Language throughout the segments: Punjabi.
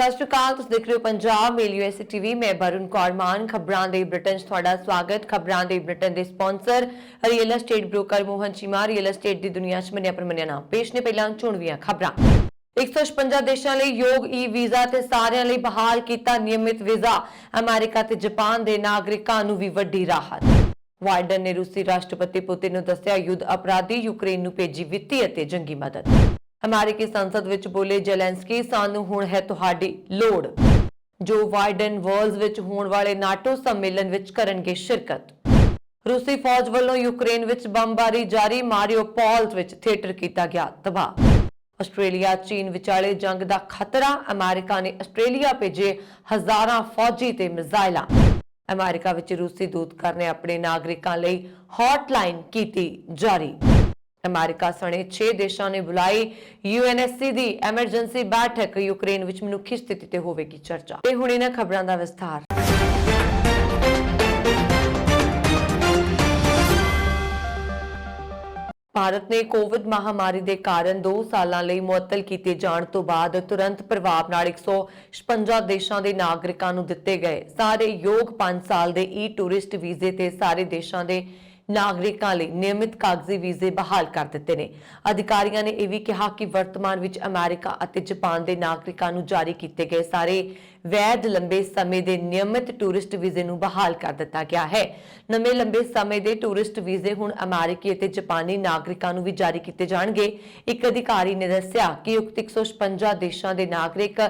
ਸਤਿ ਸ਼੍ਰੀ ਅਕਾਲ। ਤੁਸੀਂ ਦੇਖ ਰਹੇ ਹੋ ਪੰਜਾਬ ਮੇਲ यूएसए टीवी। मैं वरुण कौर मान। खबरां दे ब्रिटेन 'ਚ ਤੁਹਾਡਾ ਸਵਾਗਤ। ਖਬਰਾਂ ਦੇ ਬ੍ਰਿਟਨ ਦੇ sponsor real estate broker Mohan Cheema. Real estate ਦੀ ਦੁਨੀਆ 'ਚ ਮੰਨਿਆ ਪ੍ਰਮੰਨਿਆ ਨਾਮ ਪੇਸ਼ ਨੇ। ਪਹਿਲਾਂ ਚੁਣਵੀਆਂ ਖਬਰਾਂ। 156 ਦੇਸ਼ਾਂ ਲਈ ਯੋਗ ਈ ਵੀਜ਼ਾ ਤੇ ਸਾਰਿਆਂ ਲਈ ਬਹਾਲ ਕੀਤਾ ਨਿਯਮਿਤ ਵੀਜ਼ਾ। ਅਮਰੀਕਾ ਤੇ ਜਾਪਾਨ ਦੇ ਨਾਗਰਿਕਾਂ ਨੂੰ ਵੀ ਵੱਡੀ ਰਾਹਤ। ਵਾਈਡਨ ਨੇ ਰੂਸੀ ਰਾਸ਼ਟਰਪਤੀ ਪੁਤਿਨ ਨੂੰ ਦੱਸਿਆ ਯੁੱਧ ਅਪਰਾਧੀ। ਯੂਕਰੇਨ ਨੂੰ ਭੇਜੀ ਵਿੱਤੀ ਅਤੇ ਜੰਗੀ ਮਦਦ। अमेरिकी संसद विच बोले जेलेंस्की, सानू हुण है तुहाडी लोड़। जो बाइडन वर्ल्स विच होण वाले नाटो सम्मेलन विच करनगे शिरकत। रूसी फौज वालों यूक्रेन विच बमबारी जारी। मारियोपोल विच थिएटर कीता गया तबाह। आस्ट्रेलिया चीन विचाले जंग दा खतरा। अमेरिका ने आस्ट्रेलिया भेजे हजारां फौजी ते मिसाइलां। अमेरिका विच रूसी दूतघर ने अपने नागरिकां लई हॉटलाइन कीती जारी। अमेरिका सने 6 देशों ने बुलाई यूएनएससी दी एमरजेंसी बैठक। यूक्रेन विच मनुखी स्थिति ते होवेगी चर्चा। ते हुण इन्हां खबरां दा विस्तार। भारत ने कोविड महामारी के कारण 2 सालों ਲਈ ਮੁਅੱਤਲ ਕੀਤੇ ਜਾਣ ਤੋਂ ਬਾਅਦ ਤੁਰੰਤ ਪ੍ਰਭਾਵ ਨਾਲ 156 ਦੇਸ਼ਾਂ ਦੇ ਨਾਗਰਿਕਾਂ ਨੂੰ ਦਿੱਤੇ ਗਏ ਸਾਰੇ ਯੋਗ 5 ਸਾਲ ਦੇ ਈ ਟੂਰਿਸਟ ਵੀਜ਼ੇ ਤੇ ਸਾਰੇ ਦੇਸ਼ਾਂ ਦੇ ਨਾਗਰਿਕਾਂ ਲਈ ਨਿਯਮਿਤ ਕਾਗਜ਼ੀ ਵੀਜ਼ੇ ਬਹਾਲ ਕਰ ਦਿੱਤੇ ਨੇ। ਅਧਿਕਾਰੀਆਂ ਨੇ ਇਹ ਵੀ ਕਿਹਾ ਕਿ ਵਰਤਮਾਨ ਵਿੱਚ ਅਮਰੀਕਾ ਅਤੇ ਜਾਪਾਨ ਦੇ ਨਾਗਰਿਕਾਂ ਨੂੰ ਜਾਰੀ ਕੀਤੇ ਗਏ ਸਾਰੇ ਵੈਧ ਲੰਬੇ ਸਮੇਂ ਦੇ ਨਿਯਮਿਤ ਟੂਰਿਸਟ ਵੀਜ਼ੇ ਨੂੰ ਬਹਾਲ ਕਰ ਦਿੱਤਾ ਗਿਆ ਹੈ। ਨਵੇਂ ਲੰਬੇ ਸਮੇਂ ਦੇ ਟੂਰਿਸਟ ਵੀਜ਼ੇ ਹੁਣ ਅਮਰੀਕੀ ਅਤੇ ਜਾਪਾਨੀ ਨਾਗਰਿਕਾਂ ਨੂੰ ਵੀ ਜਾਰੀ ਕੀਤੇ ਜਾਣਗੇ। ਇੱਕ ਅਧਿਕਾਰੀ ਨੇ ਦੱਸਿਆ ਕਿ ਉਕਤ 156 ਦੇਸ਼ਾਂ ਦੇ ਨਾਗਰਿਕ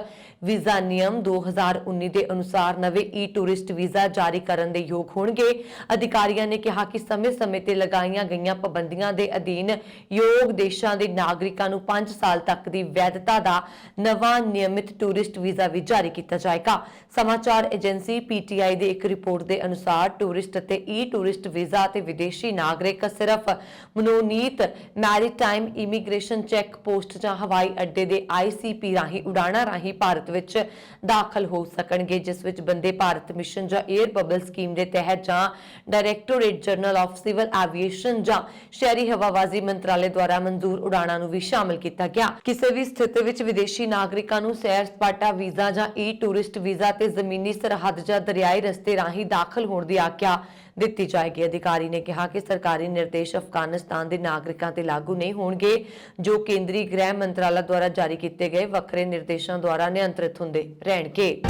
ਵੀਜ਼ਾ ਨਿਯਮ 2019 ਦੇ ਅਨੁਸਾਰ ਨਵੇਂ ਈ ਟੂਰਿਸਟ ਵੀਜ਼ਾ ਜਾਰੀ ਕਰਨ ਦੇ ਯੋਗ ਹੋਣਗੇ। ਅਧਿਕਾਰੀਆਂ ਨੇ ਕਿਹਾ ਕਿ ਸਮੇਂ-ਸਮੇਂ ਤੇ ਲਗਾਈਆਂ ਗਈਆਂ ਪਾਬੰਦੀਆਂ ਦੇ ਅਧੀਨ ਯੋਗ ਦੇਸ਼ਾਂ ਦੇ ਨਾਗਰਿਕਾਂ ਨੂੰ 5 ਸਾਲ ਤੱਕ ਦੀ ਵੈਧਤਾ ਦਾ ਨਵਾਂ ਨਿਯਮਿਤ ਟੂਰਿਸਟ ਵੀਜ਼ਾ ਵੀ ਜਾਰੀ ਕੀਤਾ ਜਾਏਗਾ। ਸਮਾਚਾਰ ਏਜੰਸੀ ਪੀਟੀਆਈ ਦੀ ਇੱਕ ਰਿਪੋਰਟ ਦੇ ਅਨੁਸਾਰ ਟੂਰਿਸਟ ਅਤੇ ਈ ਟੂਰਿਸਟ ਵੀਜ਼ਾ ਤੇ ਵਿਦੇਸ਼ੀ ਨਾਗਰਿਕ ਸਿਰਫ ਮਨੋਨੀਤ ਮੈਰੀਟਾਈਮ ਇਮੀਗ੍ਰੇਸ਼ਨ ਚੈੱਕ ਪੋਸਟ ਜਾਂ ਹਵਾਈ ਅੱਡੇ ਦੇ ਆਈਸੀਪੀ ਰਾਹੀਂ ਉਡਾਣਾਂ ਰਾਹੀਂ ਭਾਰਤ ਵਿੱਚ ਦਾਖਲ ਹੋ ਸਕਣਗੇ, ਜਿਸ ਵਿੱਚ ਬੰਦੇ ਭਾਰਤ ਮਿਸ਼ਨ ਜਾਂ 에ਅਰ ਬਬਲ ਸਕੀਮ ਦੇ ਤਹਿਤ ਜਾਂ directorate general of civil aviation ਜਾਂ ਸ਼ਹਿਰੀ ਹਵਾਬਾਜ਼ੀ ਮੰਤਰਾਲੇ ਦੁਆਰਾ ਮਨਜ਼ੂਰ ਉਡਾਣਾਂ ਨੂੰ ਵੀ ਸ਼ਾਮਲ ਕੀਤਾ ਗਿਆ। ਕਿਸੇ ਵੀ ਸਥਿਤੀ ਵਿੱਚ ਵਿਦੇਸ਼ੀ ਨਾਗਰਿਕਾਂ ਨੂੰ ਸੈਰ ਸਪਾਟਾ ਵੀਜ਼ਾ ਜਾਂ ਈ ਟੂਰਿਸਟ ਵੀਜ਼ਾ ਤੇ ਜ਼ਮੀਨੀ ਸਰਹੱਦ ਜਾਂ ਦਰਿਆਈ ਰਸਤੇ ਰਾਹੀਂ ਦਾਖਲ ਹੋਣ ਦੀ ਆਗਿਆ ਦਿੱਤੀ ਜਾਏਗੀ। ਅਧਿਕਾਰੀ ਨੇ ਕਿਹਾ ਕਿ ਸਰਕਾਰੀ ਨਿਰਦੇਸ਼ ਅਫਗਾਨਿਸਤਾਨ ਦੇ ਨਾਗਰਿਕਾਂ ਤੇ ਲਾਗੂ ਨਹੀਂ ਹੋਣਗੇ ਜੋ ਕੇਂਦਰੀ ਗ੍ਰਹਿ ਮੰਤਰਾਲਾ ਦੁਆਰਾ ਜਾਰੀ ਕੀਤੇ ਗਏ ਵੱਖਰੇ ਨਿਰਦੇਸ਼ਾਂ ਦੁਆਰਾ ਨਿਯੰਤਰਿਤ ਹੁੰਦੇ ਰਹਿਣਗੇ।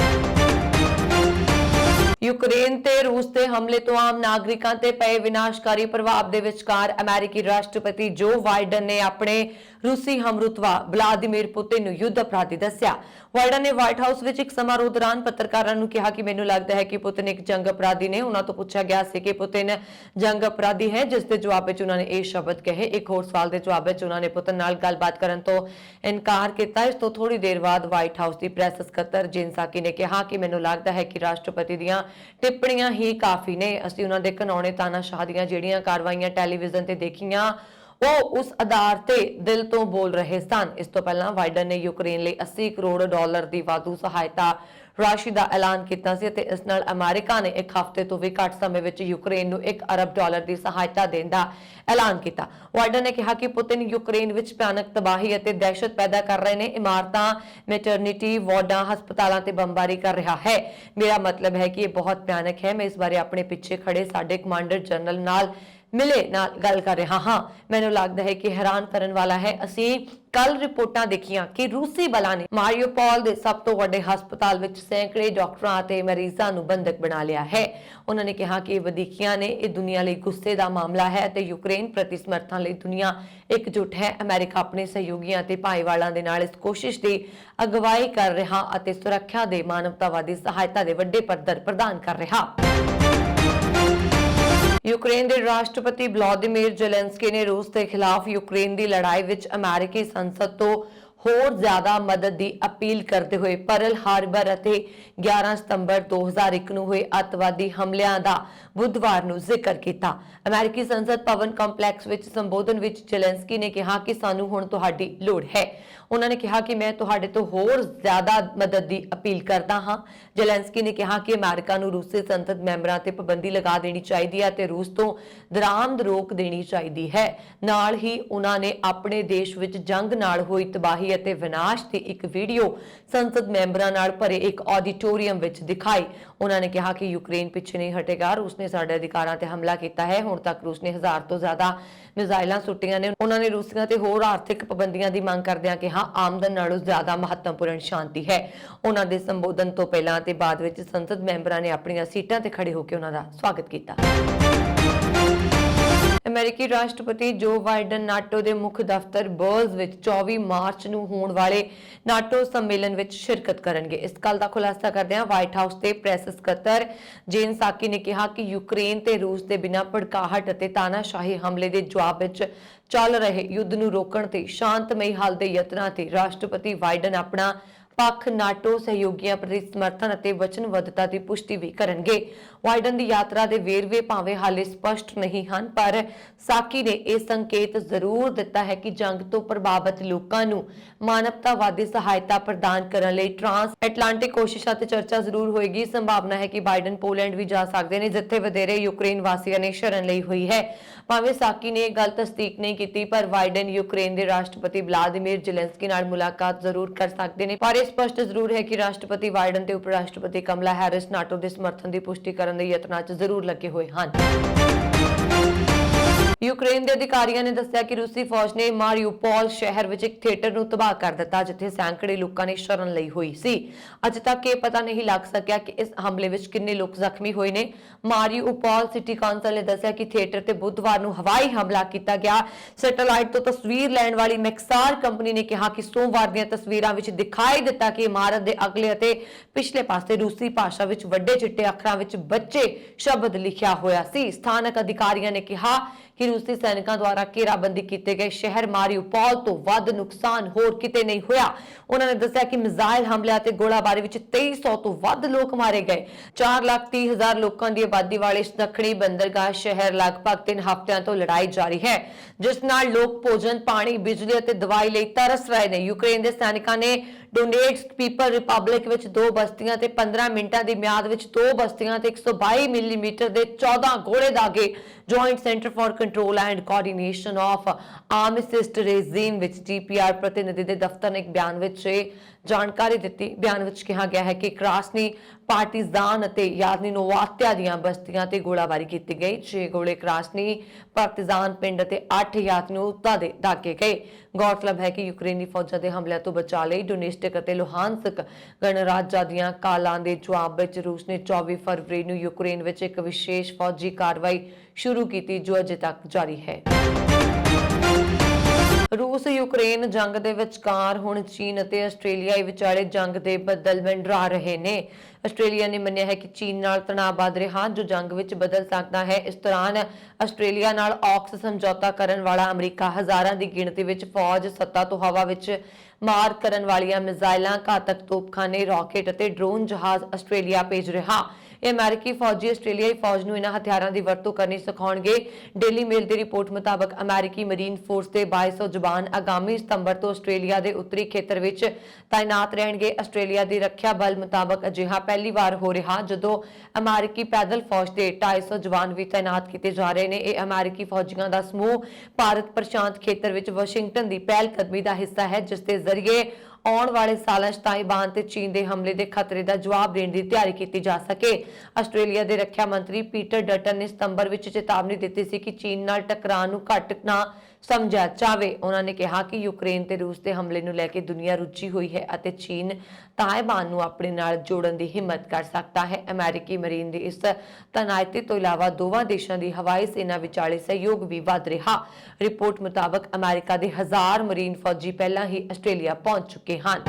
यूक्रेन ते रूस के हमले तो आम नागरिकों ते पए विनाशकारी प्रभाव के विचकार अमेरिकी राष्ट्रपति जो बाइडन ने अपने रूसी हमरुतवा व्लादिमीर पुतिन ਨੂੰ युद्ध अपराधी दस्या। बाइडन ने व्हाइट हाउस ਵਿੱਚ ਇੱਕ ਸਮਾਰੋਹ ਦੌਰਾਨ ਪੱਤਰਕਾਰਾਂ ਨੂੰ ਕਿਹਾ ਕਿ ਮੈਨੂੰ ਲੱਗਦਾ ਹੈ ਕਿ ਪੁਤਿਨ ਇੱਕ ਜੰਗ ਅਪਰਾਧੀ ਨੇ। ਉਹਨਾਂ ਤੋਂ ਪੁੱਛਿਆ ਗਿਆ ਸੀ ਕਿ ਪੁਤਿਨ ਜੰਗ ਅਪਰਾਧੀ ਹੈ, ਜਿਸ ਦੇ ਜਵਾਬ ਵਿੱਚ ਉਹਨਾਂ ਨੇ ਇਹ ਸ਼ਬਦ ਕਹੇ। ਇੱਕ ਹੋਰ ਸਵਾਲ ਦੇ ਜਵਾਬ ਵਿੱਚ ਉਹਨਾਂ ਨੇ ਪੁਤਿਨ ਨਾਲ ਗੱਲਬਾਤ ਕਰਨ ਤੋਂ ਇਨਕਾਰ ਕੀਤਾ। ਇਸ ਤੋਂ ਥੋੜੀ ਦੇਰ ਬਾਅਦ ਵਾਈਟ ਹਾਊਸ ਦੀ ਪ੍ਰੈਸ ਸਕੱਤਰ ਜੇਨ ਸਾਕੀ ਨੇ ਕਿਹਾ ਕਿ ਮੈਨੂੰ ਲੱਗਦਾ ਹੈ ਕਿ ਰਾਸ਼ਟਰਪਤੀ ਦੀਆਂ ਟਿੱਪਣੀਆਂ ਹੀ ਕਾਫੀ ਨੇ। ਅਸੀਂ ਉਹਨਾਂ ਦੇ ਕਾਨੂੰਨੀ ਤਾਨਾਸ਼ਾਹ ਦੀਆਂ ਜਿਹੜੀਆਂ ਕਾਰਵਾਈਆਂ ਟੈਲੀਵਿਜ਼ਨ ਤੇ ਦੇਖੀਆਂ ਉਹ ਉਸ ਆਧਾਰ ਤੇ ਦਿਲ ਤੋਂ ਬੋਲ ਰਹੇ ਸਨ। ਇਸ ਤੋਂ ਪਹਿਲਾਂ ਬਾਈਡਨ ਨੇ ਯੂਕਰੇਨ ਲਈ 80 ਕਰੋੜ ਡਾਲਰ ਦੀ ਵਾਧੂ ਸਹਾਇਤਾ ਰਾਸ਼ੀ ਦਾ ਐਲਾਨ ਕੀਤਾ ਸੀ ਅਤੇ ਇਸ ਨਾਲ ਅਮਰੀਕਾ ਨੇ ਇੱਕ ਹਫ਼ਤੇ ਤੋਂ ਵੀ ਘੱਟ ਸਮੇਂ ਵਿੱਚ ਯੂਕਰੇਨ ਨੂੰ 1 ਅਰਬ ਡਾਲਰ ਦੀ ਸਹਾਇਤਾ ਦੇਣ ਦਾ ਐਲਾਨ ਕੀਤਾ। ਬਾਈਡਨ ਨੇ ਕਿਹਾ ਕਿ ਪੁਤਿਨ ਯੂਕਰੇਨ ਵਿੱਚ ਭਿਆਨਕ ਤਬਾਹੀ ਅਤੇ ਦਹਿਸ਼ਤ ਪੈਦਾ ਕਰ ਰਹੇ ਨੇ। ਇਮਾਰਤਾਂ, ਮੈਟਰਨਿਟੀ ਵਾਰਡਾਂ, ਹਸਪਤਾਲਾਂ ਤੇ ਬੰਬਾਰੀ ਕਰ ਰਿਹਾ ਹੈ। ਮੇਰਾ ਮਤਲਬ ਹੈ ਕਿ ਇਹ ਬਹੁਤ ਭਿਆਨਕ ਹੈ। ਮੈਂ ਇਸ ਬਾਰੇ ਆਪਣੇ ਪਿੱਛੇ ਖੜੇ ਸਾਡੇ ਕਮਾਂਡਰ ਜਨਰਲ ਨਾਲ ਮਿਲੇ ਨਾਲ ਗੱਲ ਕਰ ਰਿਹਾ ਹਾਂ। ਮੈਨੂੰ ਲੱਗਦਾ ਹੈ ਕਿ ਹੈਰਾਨ ਕਰਨ ਵਾਲਾ ਹੈ, ਅਸੀਂ ਕੱਲ ਰਿਪੋਰਟਾਂ ਦੇਖੀਆਂ ਕਿ ਰੂਸੀ ਬਲਾਂ ਨੇ ਮਾਰੀਓਪੋਲ ਦੇ ਸਭ ਤੋਂ ਵੱਡੇ ਹਸਪਤਾਲ ਵਿੱਚ ਸੈਂਕੜੇ ਡਾਕਟਰਾਂ ਅਤੇ ਮਰੀਜ਼ਾਂ ਨੂੰ ਬੰਦਕ ਬਣਾ ਲਿਆ ਹੈ। ਉਹਨਾਂ ਨੇ ਕਿਹਾ ਕਿ ਇਹ ਵਧੀਕੀਆਂ ਨੇ। ਇਹ ਦੁਨੀਆ ਲਈ ਗੁੱਸੇ ਦਾ ਮਾਮਲਾ ਹੈ ਅਤੇ ਯੂਕਰੇਨ ਪ੍ਰਤੀ ਸਮਰਥਨ ਲਈ ਦੁਨੀਆ ਇਕਜੁੱਟ ਹੈ। ਅਮਰੀਕਾ ਆਪਣੇ ਸਹਿਯੋਗੀਆਂ ਅਤੇ ਭਾਈਵਾਲਾਂ ਦੇ ਨਾਲ ਇਸ ਕੋਸ਼ਿਸ਼ ਦੀ ਅਗਵਾਈ ਕਰ ਰਿਹਾ ਅਤੇ ਸੁਰੱਖਿਆ ਦੇ ਮਾਨਵਤਾਵਾਦੀ ਸਹਾਇਤਾ ਦੇ ਵੱਡੇ ਪੱਧਰ ਪ੍ਰਦਾਨ ਕਰ ਰਿਹਾ। यूक्रेन के राष्ट्रपति व्लादिमीर जेलेंस्की ने रूस के खिलाफ यूक्रेन की लड़ाई विच अमेरिकी संसद तो होर ज्यादा मदद की अपील करते हुए परल हार्बर ਅਤੇ 11 ਸਤੰਬਰ 2001 ਨੂੰ ਹੋਏ ਅੱਤਵਾਦੀ ਹਮਲਿਆਂ ਦਾ ਬੁੱਧਵਾਰ ਨੂੰ ਜ਼ਿਕਰ ਕੀਤਾ। ਅਮਰੀਕੀ ਸੰਸਦ ਭਵਨ ਕੰਪਲੈਕਸ ਵਿੱਚ ਸੰਬੋਧਨ ਵਿੱਚ ਜ਼ੈਲੈਂਸਕੀ ਨੇ ਕਿਹਾ ਕਿ ਸਾਨੂੰ ਹੁਣ ਤੁਹਾਡੀ ਲੋੜ ਹੈ। ਉਹਨਾਂ ਨੇ ਕਿਹਾ ਕਿ ਮੈਂ ਤੁਹਾਡੇ ਤੋਂ ਹੋਰ ਜ਼ਿਆਦਾ ਮਦਦ ਦੀ ਅਪੀਲ ਕਰਦਾ ਹਾਂ। ਜ਼ੈਲੈਂਸਕੀ ਨੇ ਕਿਹਾ ਕਿ ਅਮਰੀਕਾ ਨੂੰ ਰੂਸੀ ਸੰਸਦ ਮੈਂਬਰਾਂ ਤੇ ਪਾਬੰਦੀ ਲਗਾ ਦੇਣੀ ਚਾਹੀਦੀ ਹੈ ਤੇ ਰੂਸ ਤੋਂ ਦਰਾਮਦ ਰੋਕ ਦੇਣੀ ਚਾਹੀਦੀ ਹੈ। ਨਾਲ ਹੀ ਉਹਨਾਂ ਨੇ ਆਪਣੇ ਦੇਸ਼ ਵਿੱਚ ਜੰਗ ਨਾਲ ਹੋਈ ਤਬਾਹੀ ਅਤੇ ਵਿਨਾਸ਼ ਦੀ ਇੱਕ ਵੀਡੀਓ ਸੰਸਦ ਮੈਂਬਰਾਂ ਨਾਲ ਭਰੇ ਇੱਕ ਆਡੀਟੋਰੀਅਮ ਵਿੱਚ ਦਿਖਾਈ। ਉਹਨਾਂ ਨੇ ਕਿਹਾ ਕਿ ਯੂਕਰੇਨ ਪਿੱਛੇ ਨਹੀਂ ਹਟੇਗਾ, ਰੂਸ ਨੇ ਸਾਡੇ ਅਧਿਕਾਰਾਂ ਤੇ ਹਮਲਾ ਕੀਤਾ ਹੈ। ਹੁਣ ਤੱਕ ਰੂਸ ਨੇ 1000 ਤੋਂ ਜ਼ਿਆਦਾ ਮਿਜ਼ਾਈਲਾਂ ਸੁੱਟੀਆਂ ਨੇ। ਉਹਨਾਂ ਨੇ ਰੂਸੀਆਂ ਤੇ ਹੋਰ ਆਰਥਿਕ ਪਾਬੰਦੀਆਂ ਦੀ ਮੰਗ ਕਰਦਿਆਂ ਕਿਹਾ ਆਮਦਨ ਨਾਲੋਂ ਜ਼ਿਆਦਾ ਮਹੱਤਵਪੂਰਨ ਸ਼ਾਂਤੀ ਹੈ। ਉਹਨਾਂ ਦੇ ਸੰਬੋਧਨ ਤੋਂ ਪਹਿਲਾਂ ਤੇ ਬਾਅਦ ਵਿੱਚ ਸੰਸਦ ਮੈਂਬਰਾਂ ਨੇ ਆਪਣੀਆਂ ਸੀਟਾਂ ਤੇ ਖੜੇ ਹੋ ਕੇ ਉਹਨਾਂ ਦਾ ਸਵਾਗਤ ਕੀਤਾ। ਅਮਰੀਕੀ ਰਾਸ਼ਟਰਪਤੀ ਜੋ ਬਾਈਡਨ ਨਾਟੋ ਦੇ ਮੁੱਖ ਦਫ਼ਤਰ ਬਰਜ਼ ਵਿੱਚ 24 ਮਾਰਚ ਨੂੰ ਹੋਣ ਵਾਲੇ ਨਾਟੋ ਸੰਮੇਲਨ ਵਿੱਚ ਸ਼ਿਰਕਤ ਕਰਨਗੇ। ਇਸ ਗੱਲ ਦਾ ਖੁਲਾਸਾ ਕਰਦਿਆਂ ਵਾਈਟ ਹਾਊਸ ਦੇ ਪ੍ਰੈਸ ਸਕੱਤਰ ਜੇਨ ਸਾਕੀ ਨੇ ਕਿਹਾ ਕਿ ਯੂਕਰੇਨ ਤੇ ਰੂਸ ਦੇ ਬਿਨਾਂ ਭੜਕਾਹਟ ਅਤੇ ਤਾਨਾਸ਼ਾਹੀ ਹਮਲੇ ਦੇ ਜਵਾਬ ਵਿੱਚ ਚੱਲ ਰਹੇ ਯੁੱਧ ਨੂੰ ਰੋਕਣ ਤੇ ਸ਼ਾਂਤਮਈ ਹੱਲ ਦੇ ਯਤਨਾਂ ਤੇ ਰਾਸ਼ਟਰਪਤੀ ਬਾਈਡਨ ਆਪਣਾ ਪੱਖ ਨਾਟੋ ਸਹਿਯੋਗੀਆਂ ਪ੍ਰਤੀ ਸਮਰਥਨ ਅਤੇ ਵਚਨਬੱਧਤਾ ਦੀ ਪੁਸ਼ਟੀ ਵੀ ਕਰਨਗੇ। ਬਾਈਡਨ ਦੀ ਯਾਤਰਾ ਦੇ ਵੇਰਵੇ ਭਾਵੇਂ ਹਾਲੇ ਸਪਸ਼ਟ ਨਹੀਂ ਹਨ, ਪਰ ਸਾਕੀ ਨੇ ਇਹ ਸੰਕੇਤ ਜ਼ਰੂਰ ਦਿੱਤਾ ਹੈ ਕਿ ਜੰਗ ਤੋਂ ਪ੍ਰਭਾਵਿਤ ਲੋਕਾਂ ਨੂੰ ਮਾਨਵਤਾਵਾਦੀ ਸਹਾਇਤਾ ਪ੍ਰਦਾਨ ਕਰਨ ਲਈ ਟ੍ਰਾਂਸ ਐਟਲਾਂਟਿਕ ਕੋਸ਼ਿਸ਼ਾਂ ਤੇ ਚਰਚਾ ਜ਼ਰੂਰ ਹੋਏਗੀ। ਸੰਭਾਵਨਾ ਹੈ ਕਿ ਬਾਈਡਨ ਪੋਲੈਂਡ ਵੀ ਜਾ ਸਕਦੇ ਨੇ, ਜਿੱਥੇ ਵਧੇਰੇ ਯੂਕਰੇਨ ਵਾਸੀਆਂ ਨੇ ਸ਼ਰਨ ਲਈ ਹੋਈ ਹੈ। ਭਾਵੇਂ ਸਾਕੀ ਨੇ ਇਹ ਗੱਲ ਤਸਦੀਕ ਨਹੀਂ ਕੀਤੀ, ਪਰ ਬਾਈਡਨ ਯੂਕਰੇਨ ਦੇ ਰਾਸ਼ਟਰਪਤੀ ਵਲਾਦੀਮੀਰ ਜ਼ੈਲੈਂਸਕੀ ਨਾਲ ਮੁਲਾਕਾਤ ਜ਼ਰੂਰ ਕਰ ਸਕਦੇ ਨੇ। ਪਰ ਇਹ ਸਪਸ਼ਟ ਜ਼ਰੂਰ ਹੈ ਕਿ ਰਾਸ਼ਟਰਪਤੀ ਬਾਈਡਨ ਤੇ ਉਪ ਰਾਸ਼ਟਰਪਤੀ ਕਮਲਾ ਹੈਰਿਸ ਨਾਟੋ ਦੇ ਸਮਰਥਨ ਦੀ ਪੁਸ਼ਟੀ ਕਰਨ ਦੇ ਯਤਨਾਂ 'ਚ ਜ਼ਰੂਰ ਲੱਗੇ ਹੋਏ ਹਨ। ਯੂਕਰੇਨ ਦੇ ਅਧਿਕਾਰੀਆਂ ਨੇ ਦੱਸਿਆ ਕਿ ਰੂਸੀ ਫੌਜ ਨੇ ਮਾਰੀਉਪੋਲ ਸ਼ਹਿਰ ਵਿੱਚ ਇੱਕ ਥੀਏਟਰ ਨੂੰ ਤਬਾਹ ਕਰ ਦਿੱਤਾ, ਜਿੱਥੇ ਸੈਂਕੜੇ ਲੋਕਾਂ ਨੇ ਸ਼ਰਨ ਲਈ ਹੋਈ ਸੀ। ਅਜੇ ਤੱਕ ਇਹ ਪਤਾ ਨਹੀਂ ਲੱਗ ਸਕਿਆ ਕਿ ਇਸ ਹਮਲੇ ਵਿੱਚ ਕਿੰਨੇ ਲੋਕ ਜ਼ਖਮੀ ਹੋਏ ਨੇ। ਮਾਰੀਉਪੋਲ ਸਿਟੀ ਕੌਂਸਲ ਨੇ ਦੱਸਿਆ ਕਿ ਥੀਏਟਰ ਤੇ ਬੁੱਧਵਾਰ ਨੂੰ ਹਵਾਈ ਹਮਲਾ ਕੀਤਾ ਗਿਆ। ਸੈਟੇਲਾਈਟ ਤੋਂ ਤਸਵੀਰ ਲੈਣ ਵਾਲੀ ਮੈਕਸਾਰ ਕੰਪਨੀ ਨੇ ਕਿਹਾ ਕਿ ਸੋਮਵਾਰ ਦੀਆਂ ਤਸਵੀਰਾਂ ਵਿੱਚ ਦਿਖਾਈ ਦਿੱਤਾ ਕਿ ਇਮਾਰਤ ਦੇ ਅਗਲੇ ਅਤੇ ਪਿਛਲੇ ਪਾਸੇ ਰੂਸੀ ਭਾਸ਼ਾ ਵਿੱਚ ਵੱਡੇ ਚਿੱਟੇ ਅੱਖਰਾਂ ਵਿੱਚ ਬੱਚੇ ਸ਼ਬਦ ਲਿਖਿਆ ਹੋਇਆ ਸੀ। ਸਥਾਨਕ ਅਧਿਕਾਰੀਆਂ ਨੇ ਕਿਹਾ ਕਿ ਰੂਸੀ ਸੈਨਿਕਾਂ ਦੁਆਰਾ ਘੇਰਾਬੰਦੀ ਕੀਤੇ ਗਏ ਸ਼ਹਿਰ ਮਾਰੀਉਪੋਲ ਤੋਂ ਵੱਧ ਨੁਕਸਾਨ ਹੋਰ ਕਿਤੇ ਨਹੀਂ ਹੋਇਆ। ਉਹਨਾਂ ਨੇ ਦੱਸਿਆ ਕਿ ਮਿਜ਼ਾਈਲ ਹਮਲਿਆਂ ਤੇ ਗੋਲਾਬਾਰੀ ਵਿੱਚ 2300 ਤੋਂ ਵੱਧ ਲੋਕ ਮਾਰੇ ਗਏ। 4,30,000 ਲੋਕਾਂ ਦੀ ਆਬਾਦੀ ਵਾਲੇ ਇਸ ਦੱਖਣੀ ਬੰਦਰਗਾਹ ਸ਼ਹਿਰ ਲਗਭਗ 3 ਹਫ਼ਤਿਆਂ ਤੋਂ ਲੜਾਈ ਜਾਰੀ ਹੈ, ਜਿਸ ਨਾਲ ਲੋਕ ਭੋਜਨ, ਪਾਣੀ, ਬਿਜਲੀ ਅਤੇ ਦਵਾਈ ਲਈ ਤਰਸ ਰਹੇ ਨੇ। ਯੂਕਰੇਨ ਦੇ ਸੈਨਿਕਾਂ ਨੇ ਡੋਨੇਟਸਕ ਪੀਪਲ ਰਿਪਬਲਿਕ ਵਿੱਚ 2 ਬਸਤੀਆਂ ਤੇ 15 ਮਿੰਟਾਂ ਦੀ ਮਿਆਦ ਵਿੱਚ 2 ਬਸਤੀਆਂ ਤੇ 122 ਮਿਲੀਮੀਟਰ ਦੇ 14 ਗੋਲੇ ਦਾਗੇ। Joint centre for control and coordination of armistice regime ਵਿੱਚ ਜੀਪੀਆਰ ਪ੍ਰਤੀਨਿਧੀ ਦੇ ਦਫ਼ਤਰ ਨੇ ਇੱਕ ਬਿਆਨ ਵਿੱਚ ਜਾਣਕਾਰੀ ਦਿੱਤੀ। ਬਿਆਨ ਵਿੱਚ ਕਿਹਾ ਗਿਆ ਹੈ ਕਿ ਕ੍ਰਾਸਨੀ ਪਾਰਟੀਜ਼ਾਨ ਅਤੇ ਯਾਜ਼ਨੀ ਨੋਵਾਤਿਆ ਦੀਆਂ ਬਸਤੀਆਂ ਤੇ ਗੋਲਾਬਾਰੀ ਕੀਤੀ ਗਈ। 6 ਗੋਲੇ ਕ੍ਰਾਸਨੀ ਪਾਰਟੀਜ਼ਾਨ ਪਿੰਡ ਅਤੇ 8 ਯਾਜ਼ਨੂਤਾ ਦੇ ਦਾਗੇ ਗਏ। ਗੌਰਤਲਬ ਹੈ ਕਿ ਯੂਕਰੇਨੀ ਫੌਜਾਂ ਦੇ ਹਮਲਿਆਂ ਤੋਂ ਬਚਾਅ ਲਈ ਡੋਨੇਸਟਿਕ ਅਤੇ ਲੁਹਾਨਸਕ ਗਣਰਾਜਾਂ ਦੀਆਂ ਕਾਲਾਂ ਦੇ ਜਵਾਬ ਵਿੱਚ ਰੂਸ ਨੇ 24 ਫਰਵਰੀ ਨੂੰ ਯੂਕਰੇਨ ਵਿੱਚ ਇੱਕ ਵਿਸ਼ੇਸ਼ ਫੌਜੀ ਕਾਰਵਾਈ ਸ਼ੁਰੂ ਕੀਤੀ, ਜੋ ਅਜੇ ਤੱਕ ਜਾਰੀ ਹੈ। ਰੂਸ ਯੂਕਰੇਨ ਜੰਗ ਦੇ ਵਿਚਕਾਰ ਹੁਣ ਚੀਨ ਅਤੇ ਆਸਟ੍ਰੇਲੀਆ ਵਿਚਾਲੇ ਜੰਗ ਦੇ ਬੱਦਲ ਮੰਡਰਾ ਰਹੇ ਨੇ। ਆਸਟ੍ਰੇਲੀਆ ਨੇ ਮੰਨਿਆ ਹੈ ਕਿ ਚੀਨ ਨਾਲ ਤਣਾਅ ਵੱਧ ਰਿਹਾ, ਜੋ ਜੰਗ ਵਿੱਚ ਬਦਲ ਸਕਦਾ ਹੈ। ਇਸ ਦੌਰਾਨ ਆਸਟ੍ਰੇਲੀਆ ਨਾਲ ਔਕਸ ਸਮਝੌਤਾ ਕਰਨ ਵਾਲਾ ਅਮਰੀਕਾ ਹਜ਼ਾਰਾਂ ਦੀ ਗਿਣਤੀ ਵਿੱਚ ਫੌਜ, ਸੱਤਾ ਤੋਂ ਹਵਾ ਵਿੱਚ ਮਾਰ ਕਰਨ ਵਾਲੀਆਂ ਮਿਜ਼ਾਈਲਾਂ, ਘਾਤਕ ਤੋਪਖਾਨੇ, ਰਾਕੇਟ ਅਤੇ ਡਰੋਨ ਜਹਾਜ਼ ਆਸਟ੍ਰੇਲੀਆ ਭੇਜ ਰਿਹਾ। ਇਹ ਅਮਰੀਕੀ ਫੌਜੀ ਆਸਟ੍ਰੇਲੀਆਈ ਫੌਜ ਨੂੰ ਇਹਨਾਂ ਹਥਿਆਰਾਂ ਦੀ ਵਰਤੋਂ ਕਰਨੀ ਸਿਖਾਉਣਗੇ। ਡੇਲੀ ਮੇਲ ਦੀ ਰਿਪੋਰਟ ਮੁਤਾਬਕ ਅਮਰੀਕੀ ਮਰੀਨ ਫੋਰਸ ਦੇ 2200 ਜਵਾਨ ਆਗਾਮੀ ਸਤੰਬਰ ਤੋਂ ਆਸਟ੍ਰੇਲੀਆ ਦੇ ਉੱਤਰੀ ਖੇਤਰ ਵਿੱਚ ਤਾਇਨਾਤ ਰਹਿਣਗੇ। ਆਸਟ੍ਰੇਲੀਆ ਦੀ ਰੱਖਿਆ ਬਲ ਮੁਤਾਬਕ ਅਜਿਹਾ ਪਹਿਲੀ ਵਾਰ ਹੋ ਰਿਹਾ ਜਦੋਂ ਅਮਰੀਕੀ ਪੈਦਲ ਫੌਜ ਦੇ 250 ਜਵਾਨ ਵੀ ਤਾਇਨਾਤ ਕੀਤੇ ਜਾ ਰਹੇ ਨੇ। ਇਹ ਅਮਰੀਕੀ ਫੌਜੀਆਂ ਦਾ ਸਮੂਹ ਭਾਰਤ ਪ੍ਰਸ਼ਾਂਤ ਖੇਤਰ ਵਿੱਚ ਵਾਸ਼ਿੰਗਟਨ ਦੀ ਪਹਿਲਕਦਮੀ ਦਾ ਹਿੱਸਾ ਹੈ, ਜਿਸ ਦੇ ਜ਼ਰੀਏ ਆਉਣ ਵਾਲੇ ਸਾਲਾਂ 'ਚ ਤਾਇਵਾਨ ਤੇ ਚੀਨ ਦੇ ਹਮਲੇ ਦੇ ਖਤਰੇ ਦਾ ਜਵਾਬ ਦੇਣ ਦੀ ਤਿਆਰੀ ਕੀਤੀ ਜਾ ਸਕੇ। ਆਸਟ੍ਰੇਲੀਆ ਦੇ ਰੱਖਿਆ ਮੰਤਰੀ ਪੀਟਰ ਡਟਨ ਨੇ ਸਤੰਬਰ ਵਿੱਚ ਚੇਤਾਵਨੀ ਦਿੱਤੀ ਸੀ ਕਿ ਚੀਨ ਨਾਲ ਟਕਰਾਅ ਨੂੰ ਘੱਟ ਨਾ ਸਮਝਿਆ ਜਾਵੇ। ਉਹਨਾਂ ਨੇ ਕਿਹਾ ਕਿ ਯੂਕਰੇਨ ਤੇ ਰੂਸ ਦੇ ਹਮਲੇ ਨੂੰ ਲੈ ਕੇ ਦੁਨੀਆ ਰੁੱਝੀ ਹੋਈ ਹੈ ਅਤੇ ਚੀਨ ਤਾਇਵਾਨ ਨੂੰ ਆਪਣੇ ਨਾਲ ਜੋੜਨ ਦੀ ਹਿੰਮਤ ਕਰ ਸਕਦਾ ਹੈ। ਅਮਰੀਕੀ ਮਰੀਨ ਦੀ ਇਸ ਤੈਨਾਤੀ ਤੋਂ ਇਲਾਵਾ ਦੋਵਾਂ ਦੇਸ਼ਾਂ ਦੀ ਹਵਾਈ ਸੈਨਾ ਵਿਚਾਲੇ ਸਹਿਯੋਗ ਵੀ ਵਧ ਰਿਹਾ। ਰਿਪੋਰਟ ਮੁਤਾਬਕ ਅਮਰੀਕਾ ਦੇ 1000 ਮਰੀਨ ਫੌਜੀ ਪਹਿਲਾਂ ਹੀ ਆਸਟ੍ਰੇਲੀਆ ਪਹੁੰਚ ਚੁੱਕੇ ਹਨ।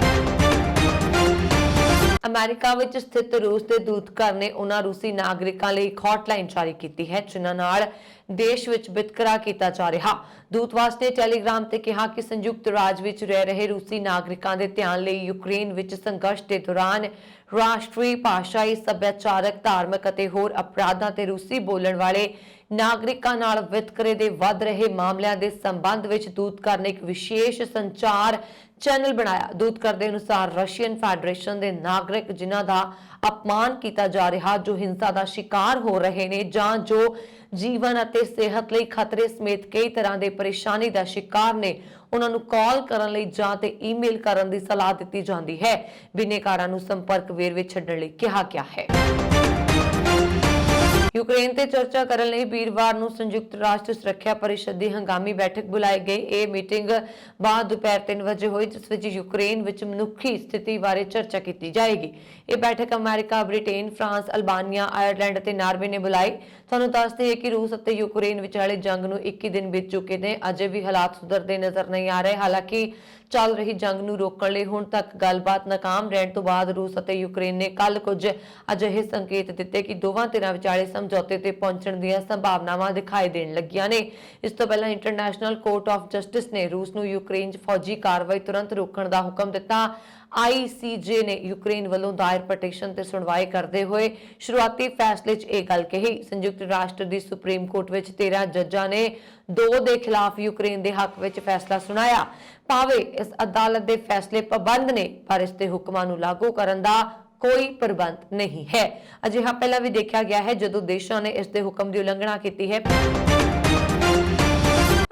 ਅਮਰੀਕਾ ਵਿੱਚ ਸਥਿਤ ਰੂਸ ਦੇ ਦੂਤਘਰ ਨੇ ਉਹਨਾਂ ਰੂਸੀ ਨਾਗਰਿਕਾਂ ਲਈ ਇੱਕ ਹੌਟਲਾਈਨ ਜਾਰੀ ਕੀਤੀ ਹੈ, ਜਿਨ੍ਹਾਂ ਨਾਲ ਦੇਸ਼ ਵਿੱਚ ਵਿਤਕਰਾ ਕੀਤਾ ਜਾ ਰਿਹਾ। ਦੂਤਵਾਸ ਨੇ ਟੈਲੀਗ੍ਰਾਮ ਤੇ ਕਿਹਾ ਕਿ ਸੰਯੁਕਤ ਰਾਜ ਵਿੱਚ ਰਹਿ ਰਹੇ ਰੂਸੀ ਨਾਗਰਿਕਾਂ ਦੇ ਧਿਆਨ ਲਈ ਯੂਕਰੇਨ ਵਿੱਚ ਸੰਘਰਸ਼ ਦੇ ਦੌਰਾਨ ਰਾਸ਼ਟਰੀ, ਭਾਸ਼ਾਈ, ਸੱਭਿਆਚਾਰਕ, ਧਾਰਮਿਕ ਅਤੇ ਹੋਰ ਅਪਰਾਧਾਂ ਤੇ ਰੂਸੀ ਬੋਲਣ ਵਾਲੇ ਨਾਗਰਿਕਾਂ ਨਾਲ ਵਿਤਕਰੇ ਦੇ ਵੱਧ ਰਹੇ ਮਾਮਲਿਆਂ ਦੇ ਸੰਬੰਧ ਵਿੱਚ ਦੂਤਘਰ ਨੇ ਇੱਕ ਵਿਸ਼ੇਸ਼ ਸੰਚਾਰ ਚੈਨਲ ਬਣਾਇਆ। ਦੂਤਕਰ ਦੇ ਅਨੁਸਾਰ ਰਸ਼ੀਅਨ ਫੈਡਰੇਸ਼ਨ ਦੇ ਨਾਗਰਿਕ ਜਿਨ੍ਹਾਂ ਦਾ ਅਪਮਾਨ ਕੀਤਾ ਜਾ ਰਿਹਾ, ਜੋ ਹਿੰਸਾ ਦਾ ਸ਼ਿਕਾਰ ਹੋ ਰਹੇ ਨੇ ਜਾਂ ਜੋ ਜੀਵਨ ਅਤੇ ਸਿਹਤ ਲਈ ਖਤਰੇ ਸਮੇਤ ਕਈ ਤਰ੍ਹਾਂ ਦੇ ਪਰੇਸ਼ਾਨੀ ਦਾ ਸ਼ਿਕਾਰ ਨੇ, ਉਹਨਾਂ ਨੂੰ ਕਾਲ ਕਰਨ ਲਈ ਜਾਂ ਤੇ ਈਮੇਲ ਕਰਨ ਦੀ ਸਲਾਹ ਦਿੱਤੀ ਜਾਂਦੀ ਹੈ। ਬਿਨੇਕਾਰਾਂ ਨੂੰ ਸੰਪਰਕ ਵੇਰਵੇ ਛੱਡਣ ਲਈ ਕਿਹਾ ਗਿਆ ਹੈ। यूक्रेन ਤੇ ਚਰਚਾ ਕਰਨ ਲਈ ਵੀਰਵਾਰ ਨੂੰ ਸੰਯੁਕਤ ਰਾਸ਼ਟਰ ਸੁਰੱਖਿਆ ਪਰਿਸ਼ਦ ਦੀ ਹੰਗਾਮੀ ਬੈਠਕ ਬੁਲਾਈ ਗਈ। ਇਹ ਮੀਟਿੰਗ ਬਾਅਦ ਦੁਪਹਿਰ 3 ਵਜੇ ਹੋਈ, ਜਿਸ ਵਿੱਚ ਯੂਕਰੇਨ ਵਿੱਚ ਮਨੁੱਖੀ ਸਥਿਤੀ ਬਾਰੇ ਚਰਚਾ ਕੀਤੀ ਜਾਏਗੀ। ਇਹ ਬੈਠਕ America, Britain, France, Albania, Ireland ਅਤੇ ਨਾਰਵੇ ਨੇ ਬੁਲਾਈ। ਤੁਹਾਨੂੰ ਦੱਸ ਦਈਏ ਕਿ ਰੂਸ ਅਤੇ ਯੂਕਰੇਨ ਵਿਚਾਲੇ ਜੰਗ ਨੂੰ 21 ਦਿਨ ਬੀਤ ਚੁੱਕੇ ਨੇ। ਅਜੇ ਵੀ ਹਾਲਾਤ ਸੁਧਰਦੇ ਨਜ਼ਰ ਨਹੀਂ ਆ ਰਹੇ। ਹਾਲਾਂਕਿ ਚੱਲ ਰਹੀ ਜੰਗ ਨੂੰ ਰੋਕਣ ਲਈ ਹੁਣ ਤੱਕ ਗੱਲਬਾਤ ਨਾਕਾਮ ਰਹਿਣ ਤੋਂ ਬਾਅਦ ਰੂਸ ਅਤੇ ਯੂਕਰੇਨ ਨੇ ਕੱਲ ਕੁਝ ਅਜਿਹੇ ਸੰਕੇਤ ਦਿੱਤੇ ਕਿ ਦੋਵਾਂ ਧਿਰਾਂ ਵਿਚਾਲੇ ਸਮਝੌਤੇ ਤੇ ਪਹੁੰਚਣ ਦੀਆਂ ਸੰਭਾਵਨਾਵਾਂ ਦਿਖਾਈ ਦੇਣ ਲੱਗੀਆਂ ਨੇ। ਇਸ ਤੋਂ ਪਹਿਲਾਂ ਇੰਟਰਨੈਸ਼ਨਲ ਕੋਰਟ ਆਫ ਜਸਟਿਸ ਨੇ ਰੂਸ ਨੂੰ ਯੂਕਰੇਨ 'ਚ ਫੌਜੀ ਕਾਰਵਾਈ ਤੁਰੰਤ ਰੋਕਣ ਦਾ ਹੁਕਮ ਦਿੱਤਾ। ICJ ਨੇ ਯੂਕਰੇਨ ਵੱਲੋਂ ਦਾਇਰ ਪਟੀਸ਼ਨ ਤੇ ਸੁਣਵਾਈ ਕਰਦੇ ਹੋਏ ਸ਼ੁਰੂਆਤੀ ਫੈਸਲੇ 'ਚ ਇਹ ਗੱਲ ਕਹੀ। ਸੰਯੁਕਤ ਰਾਸ਼ਟਰ ਦੀ ਸੁਪਰੀਮ ਕੋਰਟ ਵਿੱਚ 13 ਜੱਜਾਂ ਨੇ 2 ਦੇ ਖਿਲਾਫ ਯੂਕਰੇਨ ਦੇ ਹੱਕ ਵਿੱਚ ਫੈਸਲਾ ਸੁਣਾਇਆ। ਭਾਵੇਂ ਇਸ ਅਦਾਲਤ ਦੇ ਫੈਸਲੇ ਪਾਬੰਦ ਨੇ, ਪਰ ਇਸ ਦੇ ਹੁਕਮਾਂ ਨੂੰ ਲਾਗੂ ਕਰਨ ਦਾ ਕੋਈ ਪ੍ਰਬੰਧ ਨਹੀਂ ਹੈ। ਅਜਿਹਾ ਪਹਿਲਾਂ ਵੀ ਦੇਖਿਆ ਗਿਆ ਹੈ ਜਦੋਂ ਦੇਸ਼ਾਂ ਨੇ ਇਸ ਦੇ ਹੁਕਮ ਦੀ ਉਲੰਘਣਾ ਕੀਤੀ ਹੈ।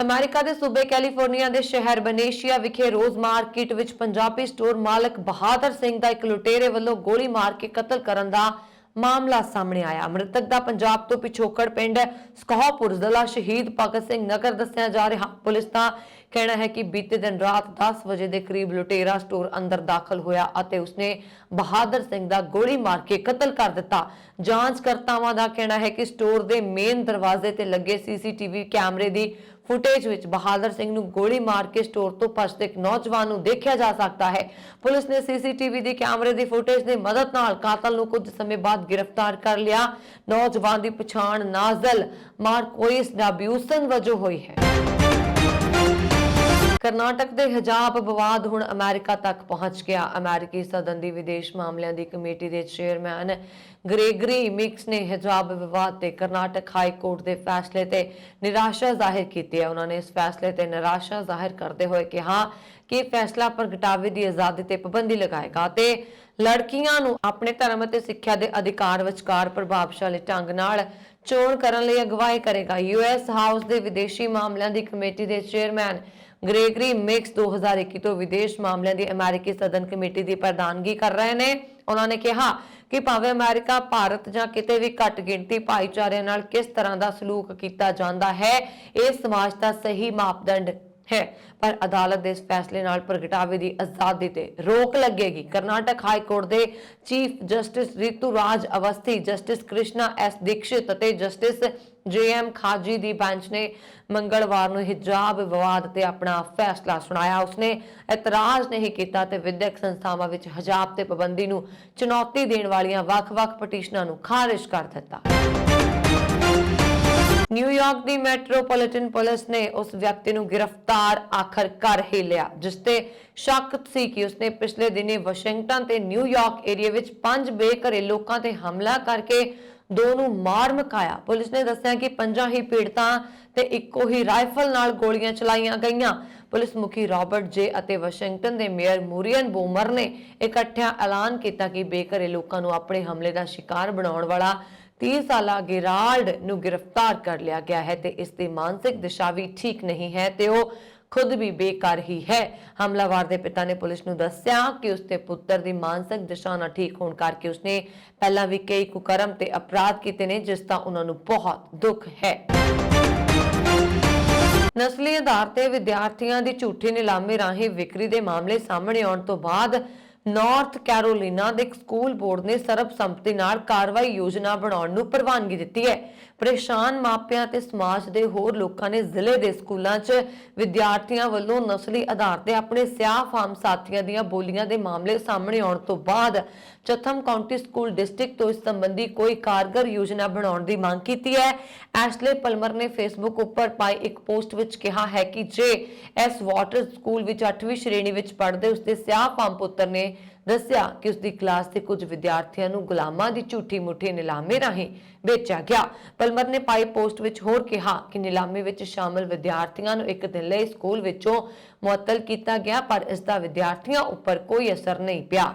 ਅਮਰੀਕਾ ਦੇ ਸੂਬੇ ਕੈਲੀਫੋਰਨੀਆ ਦੇ ਸ਼ਹਿਰ ਬਨੇਸ਼ੀਆ ਵਿਖੇ ਰੋਜ਼ ਮਾਰਕੀਟ ਵਿੱਚ ਪੰਜਾਬੀ ਸਟੋਰ ਮਾਲਕ ਬਹਾਦਰ ਸਿੰਘ ਦਾ ਇੱਕ ਲੁਟੇਰੇ ਵੱਲੋਂ ਗੋਲੀ ਮਾਰ ਕੇ ਕਤਲ ਕਰਨ ਦਾ ਮਾਮਲਾ ਸਾਹਮਣੇ ਆਇਆ। ਮ੍ਰਿਤਕ ਦਾ ਪੰਜਾਬ ਤੋਂ ਪਿਛੋਕੜ ਪਿੰਡ ਸਕਹੋਪੁਰ ਜ਼ਿਲ੍ਹਾ ਸ਼ਹੀਦ ਭਗਤ ਸਿੰਘ ਨਗਰ ਦੱਸਿਆ ਜਾ ਰਿਹਾ। ਪੁਲਿਸ ਦਾ ਕਹਿਣਾ ਹੈ ਕਿ ਬੀਤੇ ਦਿਨ ਰਾਤ 10 ਵਜੇ ਦੇ ਕਰੀਬ ਲੁਟੇਰਾ ਸਟੋਰ ਅੰਦਰ ਦਾਖਲ ਹੋਇਆ ਅਤੇ ਉਸਨੇ ਬਹਾਦਰ ਸਿੰਘ ਦਾ ਗੋਲੀ ਮਾਰ ਕੇ ਕਤਲ ਕਰ ਦਿੱਤਾ। ਜਾਂਚਕਰਤਾਵਾਂ ਦਾ ਕਹਿਣਾ ਹੈ ਕਿ ਸਟੋਰ ਦੇ ਮੇਨ ਦਰਵਾਜ਼ੇ ਤੇ ਲੱਗੇ CCTV ਕੈਮਰੇ ਦੀ ਫੁਟੇਜ ਵਿੱਚ ਬਹਾਦਰ ਸਿੰਘ ਨੂੰ ਗੋਲੀ ਮਾਰ ਕੇ ਸਟੋਰ ਤੋਂ ਭੱਜਦੇ ਇੱਕ ਨੌਜਵਾਨ ਨੂੰ ਦੇਖਿਆ ਜਾ ਸਕਦਾ ਹੈ। ਪੁਲਿਸ ਨੇ CCTV ਦੀ ਕੈਮਰੇ ਦੀ ਫੁਟੇਜ ਦੀ ਮਦਦ ਨਾਲ ਕਾਤਲ ਨੂੰ ਕੁਝ ਸਮੇਂ ਬਾਅਦ ਗ੍ਰਿਫਤਾਰ ਕਰ ਲਿਆ। ਨੌਜਵਾਨ ਦੀ ਪਛਾਣ ਨਾਜ਼ਲ ਮਾਰਕੋਇਸ ਨਾਬਿਊਸਨ ਵਜੋਂ ਹੋਈ ਹੈ। ਕਰਨਾਟਕ ਦੇ ਹਿਜਾਬ ਵਿਵਾਦ ਹੁਣ ਅਮਰੀਕਾ ਤੱਕ ਪਹੁੰਚ ਗਿਆ। ਅਮਰੀਕੀ ਸਦਨ ਦੀ ਵਿਦੇਸ਼ ਮਾਮਲਿਆਂ ਦੀ ਕਮੇਟੀ ਦੇ ਚੇਅਰਮੈਨ ਗ੍ਰੇਗਰੀ ਮਿਕਸ ਨੇ ਹਿਜਾਬ ਵਿਵਾਦ ਤੇ ਕਰਨਾਟਕ ਹਾਈ ਕੋਰਟ ਦੇ ਫੈਸਲੇ ਤੇ ਨਿਰਾਸ਼ਾ ਜ਼ਾਹਿਰ ਕੀਤੀ ਹੈ। ਉਹਨਾਂ ਨੇ ਇਸ ਫੈਸਲੇ ਤੇ ਨਿਰਾਸ਼ਾ ਜ਼ਾਹਿਰ ਕਰਦੇ ਹੋਏ ਕਿਹਾ ਕਿ ਫੈਸਲਾ ਪ੍ਰਗਟਾਵੇ ਦੀ ਆਜ਼ਾਦੀ ਤੇ ਪਾਬੰਦੀ ਲਗਾਏਗਾ ਤੇ ਲੜਕੀਆਂ ਨੂੰ ਆਪਣੇ ਧਰਮ ਅਤੇ ਸਿੱਖਿਆ ਦੇ ਅਧਿਕਾਰ ਵਿਚਕਾਰ ਪ੍ਰਭਾਵਸ਼ਾਲੀ ਢੰਗ ਨਾਲ ਚੋਣ ਕਰਨ ਲਈ ਅਗਵਾਈ ਕਰੇਗਾ। US ਹਾਊਸ ਦੇ ਵਿਦੇਸ਼ੀ ਮਾਮਲਿਆਂ ਦੀ ਕਮੇਟੀ ਦੇ ਚੇਅਰਮੈਨ ਗ੍ਰੇਗਰੀ ਮਿਕਸ 2021 ਤੋਂ ਵਿਦੇਸ਼ ਮਾਮਲਿਆਂ ਦੀ ਅਮਰੀਕੀ ਸਦਨ ਕਮੇਟੀ ਦੀ ਪ੍ਰਧਾਨਗੀ ਕਰ ਰਹੇ ਨੇ। ਉਹਨਾਂ ਨੇ ਕਿਹਾ ਕਿ ਭਾਵੇਂ ਅਮਰੀਕਾ, ਭਾਰਤ ਜਾਂ ਕਿਤੇ ਵੀ ਘੱਟ ਗਿਣਤੀ ਭਾਈਚਾਰਿਆਂ ਨਾਲ ਕਿਸ ਤਰ੍ਹਾਂ ਦਾ ਸਲੂਕ ਕੀਤਾ ਜਾਂਦਾ ਹੈ, ਇਹ ਸਮਾਜ ਦਾ ਸਹੀ ਮਾਪਦੰਡ ਹੈ, ਪਰ ਅਦਾਲਤ ਦੇ ਇਸ ਫੈਸਲੇ ਨਾਲ ਪ੍ਰਗਟਾਵੇ ਦੀ ਆਜ਼ਾਦੀ ਤੇ ਰੋਕ ਲੱਗੇਗੀ। ਕਰਨਾਟਕ ਹਾਈ ਕੋਰਟ ਦੇ ਚੀਫ ਜਸਟਿਸ ਰਿਤੂ ਰਾਜ ਅਵਸਥੀ, ਜਸਟਿਸ ਕ੍ਰਿਸ਼ਨਾ S ਦੀਕਸ਼ਿਤ ਅਤੇ ਜਸਟਿਸ JM ਖਾਜੀ ਦੀ ਬੈਂਚ ਨੇ ਮੰਗਲਵਾਰ ਨੂੰ ਹਿਜਾਬ ਵਿਵਾਦ ਤੇ ਆਪਣਾ ਫੈਸਲਾ ਸੁਣਾਇਆ। ਉਸਨੇ ਇਤਰਾਜ਼ ਨਹੀਂ ਕੀਤਾ ਤੇ ਵਿਦਿਅਕ ਸੰਸਥਾਵਾਂ ਵਿੱਚ ਹਿਜਾਬ ਤੇ ਪਾਬੰਦੀ ਨੂੰ ਚੁਣੌਤੀ ਦੇਣ ਵਾਲੀਆਂ ਵੱਖ-ਵੱਖ ਪਟੀਸ਼ਨਾਂ ਨੂੰ ਖਾਰਿਜ ਕਰ ਦਿੱਤਾ। ਨਿਊਯਾਰਕ ਦੀ ਮੈਟਰੋਪੋਲੀਟਨ ਪੁਲਿਸ ਨੇ ਉਸ ਵਿਅਕਤੀ ਨੂੰ ਗ੍ਰਿਫਤਾਰ ਆਖਰ ਕਰ ਹੀ ਲਿਆ ਜਿਸ ਤੇ ਸ਼ੱਕ ਸੀ ਕਿ ਉਸਨੇ ਪਿਛਲੇ ਦਿਨੀ ਵਾਸ਼ਿੰਗਟਨ ਤੇ ਨਿਊਯਾਰਕ ਏਰੀਆ ਵਿੱਚ 5 ਬੇਘਰੇ ਲੋਕਾਂ ਤੇ ਹਮਲਾ ਕਰਕੇ 2 ਨੂੰ ਮਾਰ ਮੁਕਾਇਆ। ਪੁਲਿਸ ਨੇ ਦੱਸਿਆ ਕਿ 5 ਹੀ ਪੀੜਤਾਂ ਤੇ ਇੱਕੋ ਹੀ ਰਾਈਫਲ ਨਾਲ ਗੋਲੀਆਂ ਚਲਾਈਆਂ ਗਈਆਂ। ਪੁਲਿਸ ਮੁਖੀ ਰਾਬਰਟ ਜੇ ਅਤੇ ਵਾਸ਼ਿੰਗਟਨ ਦੇ ਮੇਅਰ ਮੁਰੀਅਨ ਬੋਮਰ ਨੇ ਇਕੱਠਿਆਂ ਐਲਾਨ ਕੀਤਾ ਕਿ ਬੇਘਰੇ ਲੋਕਾਂ ਨੂੰ ਆਪਣੇ ਹਮਲੇ ਦਾ ਸ਼ਿਕਾਰ ਬਣਾਉਣ ਵਾਲਾ 30 ਸਾਲਾ ਗੇਰਾਲਡ ਨੂੰ ਗ੍ਰਿਫਤਾਰ ਕਰ ਲਿਆ ਗਿਆ ਹੈ ਤੇ ਇਸ ਦੀ ਮਾਨਸਿਕ ਦਿਸ਼ਾ ਵੀ ਠੀਕ ਨਹੀਂ ਹੈ ਤੇ ਉਹ ਖੁਦ ਵੀ ਬੇਕਾਰ ਹੀ ਹੈ। ਹਮਲਾਵਰ ਦੇ ਪਿਤਾ ਨੇ ਪੁਲਿਸ ਨੂੰ ਦੱਸਿਆ ਕਿ ਉਸਦੇ ਪੁੱਤਰ ਦੀ ਮਾਨਸਿਕ ਦਿਸ਼ਾ ਨਾ ਠੀਕ ਹੋਣ ਕਰਕੇ ਉਸਨੇ ਪਹਿਲਾਂ ਵੀ ਕਈ ਕੁਕਰਮ ਤੇ ਅਪਰਾਧ ਕੀਤੇ ਨੇ ਜਿਸ ਦਾ ਉਹਨਾਂ ਨੂੰ ਬਹੁਤ ਦੁੱਖ ਹੈ। ਨਸਲੀ ਆਧਾਰ ਤੇ ਵਿਦਿਆਰਥੀਆਂ ਦੀ ਝੂਠੀ ਨਿਲਾਮੀ ਰਾਹੀਂ ਵਿਕਰੀ ਦੇ ਮਾਮਲੇ ਸਾਹਮਣੇ ਆਉਣ ਤੋਂ ਬਾਅਦ ਨਾਰਥ ਕੈਰੋਲੀਨਾ ਦੇ ਸਕੂਲ ਬੋਰਡ ਨੇ ਸਰਬਸੰਮਤੀ ਨਾਲ ਕਾਰਵਾਈ ਯੋਜਨਾ ਬਣਾਉਣ ਨੂੰ ਪ੍ਰਵਾਨਗੀ ਦਿੱਤੀ ਹੈ। ਪਰੇਸ਼ਾਨ ਮਾਪਿਆਂ ਤੇ ਸਮਾਜ ਦੇ ਹੋਰ ਲੋਕਾਂ ਨੇ ਜ਼ਿਲ੍ਹੇ ਦੇ ਸਕੂਲਾਂ 'ਚ ਵਿਦਿਆਰਥੀਆਂ ਵੱਲੋਂ ਨਸਲੀ ਆਧਾਰ ਤੇ ਆਪਣੇ ਸਿਆਹ-ਫਾਮ ਸਾਥੀਆਂ ਦੀਆਂ ਬੋਲੀਆਂ ਦੇ ਮਾਮਲੇ ਸਾਹਮਣੇ ਆਉਣ ਤੋਂ ਬਾਅਦ ਚਥਮ ਕਾਉਂਟੀ ਸਕੂਲ ਡਿਸਟ੍ਰਿਕਟ ਤੋਂ ਇਸ ਸੰਬੰਧੀ ਕੋਈ ਕਾਰਗਰ ਯੋਜਨਾ ਬਣਾਉਣ ਦੀ ਮੰਗ ਕੀਤੀ ਹੈ। ਐਸ਼ਲੇ ਪਲਮਰ ਨੇ ਫੇਸਬੁੱਕ ਉੱਪਰ ਪਾਈ ਇੱਕ ਪੋਸਟ ਵਿੱਚ ਕਿਹਾ ਹੈ ਕਿ ਜੇ ਐਸ ਵਾਟਰ ਸਕੂਲ ਵਿੱਚ 8ਵੀਂ ਸ਼੍ਰੇਣੀ ਵਿੱਚ ਪੜ੍ਹਦੇ ਉਸਦੇ ਸਿਆਹ-ਫਾਮ ਪੁੱਤਰ ਨੇ ਦੱਸਿਆ ਕਿ ਉਸ ਦੀ ਕਲਾਸ ਦੇ ਕੁਝ ਵਿਦਿਆਰਥੀਆਂ ਨੂੰ ਗੁਲਾਮਾਂ ਦੀ ਝੂਠੀ ਮੁੱਠੀ ਨਿਲਾਮੀ ਰਾਹੀਂ ਵੇਚਿਆ ਗਿਆ। ਪਲਮਰ ਨੇ ਪਾਈ ਪੋਸਟ ਵਿੱਚ ਹੋਰ ਕਿਹਾ ਕਿ ਨਿਲਾਮੀ ਵਿੱਚ ਸ਼ਾਮਲ ਵਿਦਿਆਰਥੀਆਂ ਨੂੰ ਇੱਕ ਦਿਨ ਲਈ ਸਕੂਲ ਵਿੱਚੋਂ ਮੁਅੱਤਲ ਕੀਤਾ ਗਿਆ, ਪਰ ਇਸ ਦਾ ਵਿਦਿਆਰਥੀਆਂ ਉੱਪਰ ਕੋਈ ਅਸਰ ਨਹੀਂ ਪਿਆ।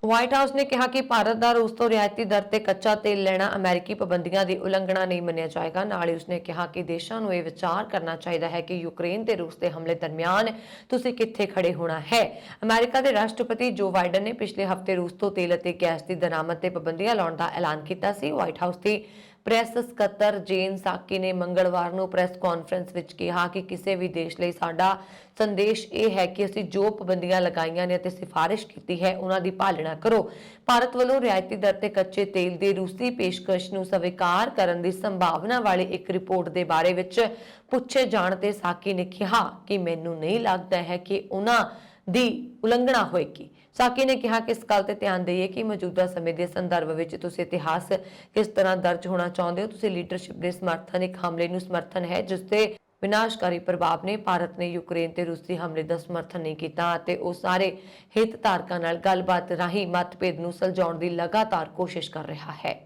ਵਾਈਟ ਹਾਊਸ ਨੇ ਕਿਹਾ ਕਿ ਭਾਰਤ ਦਾ ਰੂਸ ਤੋਂ ਰਿਆਇਤੀ ਦਰ ਤੇ ਕੱਚਾ ਤੇਲ ਲੈਣਾ ਅਮਰੀਕੀ ਪਾਬੰਦੀਆਂ ਦੀ ਉਲੰਘਣਾ ਨਹੀਂ ਮੰਨਿਆ ਜਾਏਗਾ। ਨਾਲ ਹੀ ਉਸਨੇ ਕਿਹਾ ਕਿ ਦੇਸ਼ਾਂ ਨੂੰ ਇਹ ਵਿਚਾਰ ਕਰਨਾ ਚਾਹੀਦਾ ਹੈ ਕਿ ਯੂਕਰੇਨ ਤੇ ਰੂਸ ਦੇ ਹਮਲੇ ਦਰਮਿਆਨ ਤੁਸੀਂ ਕਿੱਥੇ ਖੜੇ ਹੋਣਾ ਹੈ। ਅਮਰੀਕਾ ਦੇ ਰਾਸ਼ਟਰਪਤੀ ਜੋ ਬਾਈਡਨ ਨੇ ਪਿਛਲੇ ਹਫ਼ਤੇ ਰੂਸ ਤੋਂ ਤੇਲ ਅਤੇ ਗੈਸ ਦੀ ਦਰਾਮਦ ਤੇ ਪਾਬੰਦੀਆਂ ਲਾਉਣ ਦਾ ਐਲਾਨ ਕੀਤਾ ਸੀ। ਵਾਈਟ ਹਾਊਸ ਦੀ ਪ੍ਰੈਸ ਸਕੱਤਰ ਜੇਨ ਸਾਕੀ ਨੇ ਮੰਗਲਵਾਰ ਨੂੰ ਪ੍ਰੈਸ ਕਾਨਫਰੰਸ ਵਿੱਚ ਕਿਹਾ ਕਿ ਕਿਸੇ ਵੀ ਦੇਸ਼ ਲਈ ਸਾਡਾ ਸੰਦੇਸ਼ ਇਹ ਹੈ ਕਿ ਅਸੀਂ ਜੋ ਪਾਬੰਦੀਆਂ ਲਗਾਈਆਂ ਨੇ ਅਤੇ ਸਿਫਾਰਿਸ਼ ਕੀਤੀ ਹੈ ਉਹਨਾਂ ਦੀ ਪਾਲਣਾ ਕਰੋ। ਭਾਰਤ ਵੱਲੋਂ ਰਿਆਇਤੀ ਦਰ ਤੇ ਕੱਚੇ ਤੇਲ ਦੀ ਰੂਸੀ ਪੇਸ਼ਕਸ਼ ਨੂੰ ਸਵੀਕਾਰ ਕਰਨ ਦੀ ਸੰਭਾਵਨਾ ਵਾਲੀ ਇੱਕ ਰਿਪੋਰਟ ਦੇ ਬਾਰੇ ਵਿੱਚ ਪੁੱਛੇ ਜਾਣ ਤੇ ਸਾਕੀ ਨੇ ਕਿਹਾ ਕਿ ਮੈਨੂੰ ਨਹੀਂ ਲੱਗਦਾ ਹੈ ਕਿ ਉਹਨਾਂ ਦੀ ਉਲੰਘਣਾ ਹੋਏਗੀ। ਸਾਕੀ ਨੇ ਕਿਹਾ ਕਿ ਇਸ ਗੱਲ ਤੇ ਧਿਆਨ ਦੇਈਏ ਕਿ ਮੌਜੂਦਾ ਸਮੇਂ ਦੇ ਸੰਦਰਭ ਵਿੱਚ ਤੁਸੀਂ ਇਤਿਹਾਸ ਕਿਸ ਤਰ੍ਹਾਂ ਦਰਜ ਹੋਣਾ ਚਾਹੁੰਦੇ ਹੋ। ਤੁਸੀਂ ਲੀਡਰਸ਼ਿਪ ਦੇ ਸਮਰਥਨ ਇੱਕ ਹਮਲੇ ਨੂੰ ਸਮਰਥਨ ਹੈ ਜਿਸ ਦੇ ਵਿਨਾਸ਼ਕਾਰੀ ਪ੍ਰਭਾਵ ਨੇ। ਭਾਰਤ ਨੇ ਯੂਕਰੇਨ ਤੇ ਰੂਸੀ ਹਮਲੇ ਦਾ ਸਮਰਥਨ ਨਹੀਂ ਕੀਤਾ ਅਤੇ ਉਹ ਸਾਰੇ ਹਿੱਤ ਧਾਰਕਾਂ ਨਾਲ ਗੱਲਬਾਤ ਰਾਹੀਂ ਮਤਭੇਦ ਨੂੰ ਸੁਲਝਾਉਣ ਦੀ ਲਗਾਤਾਰ ਕੋਸ਼ਿਸ਼ ਕਰ ਰਿਹਾ ਹੈ।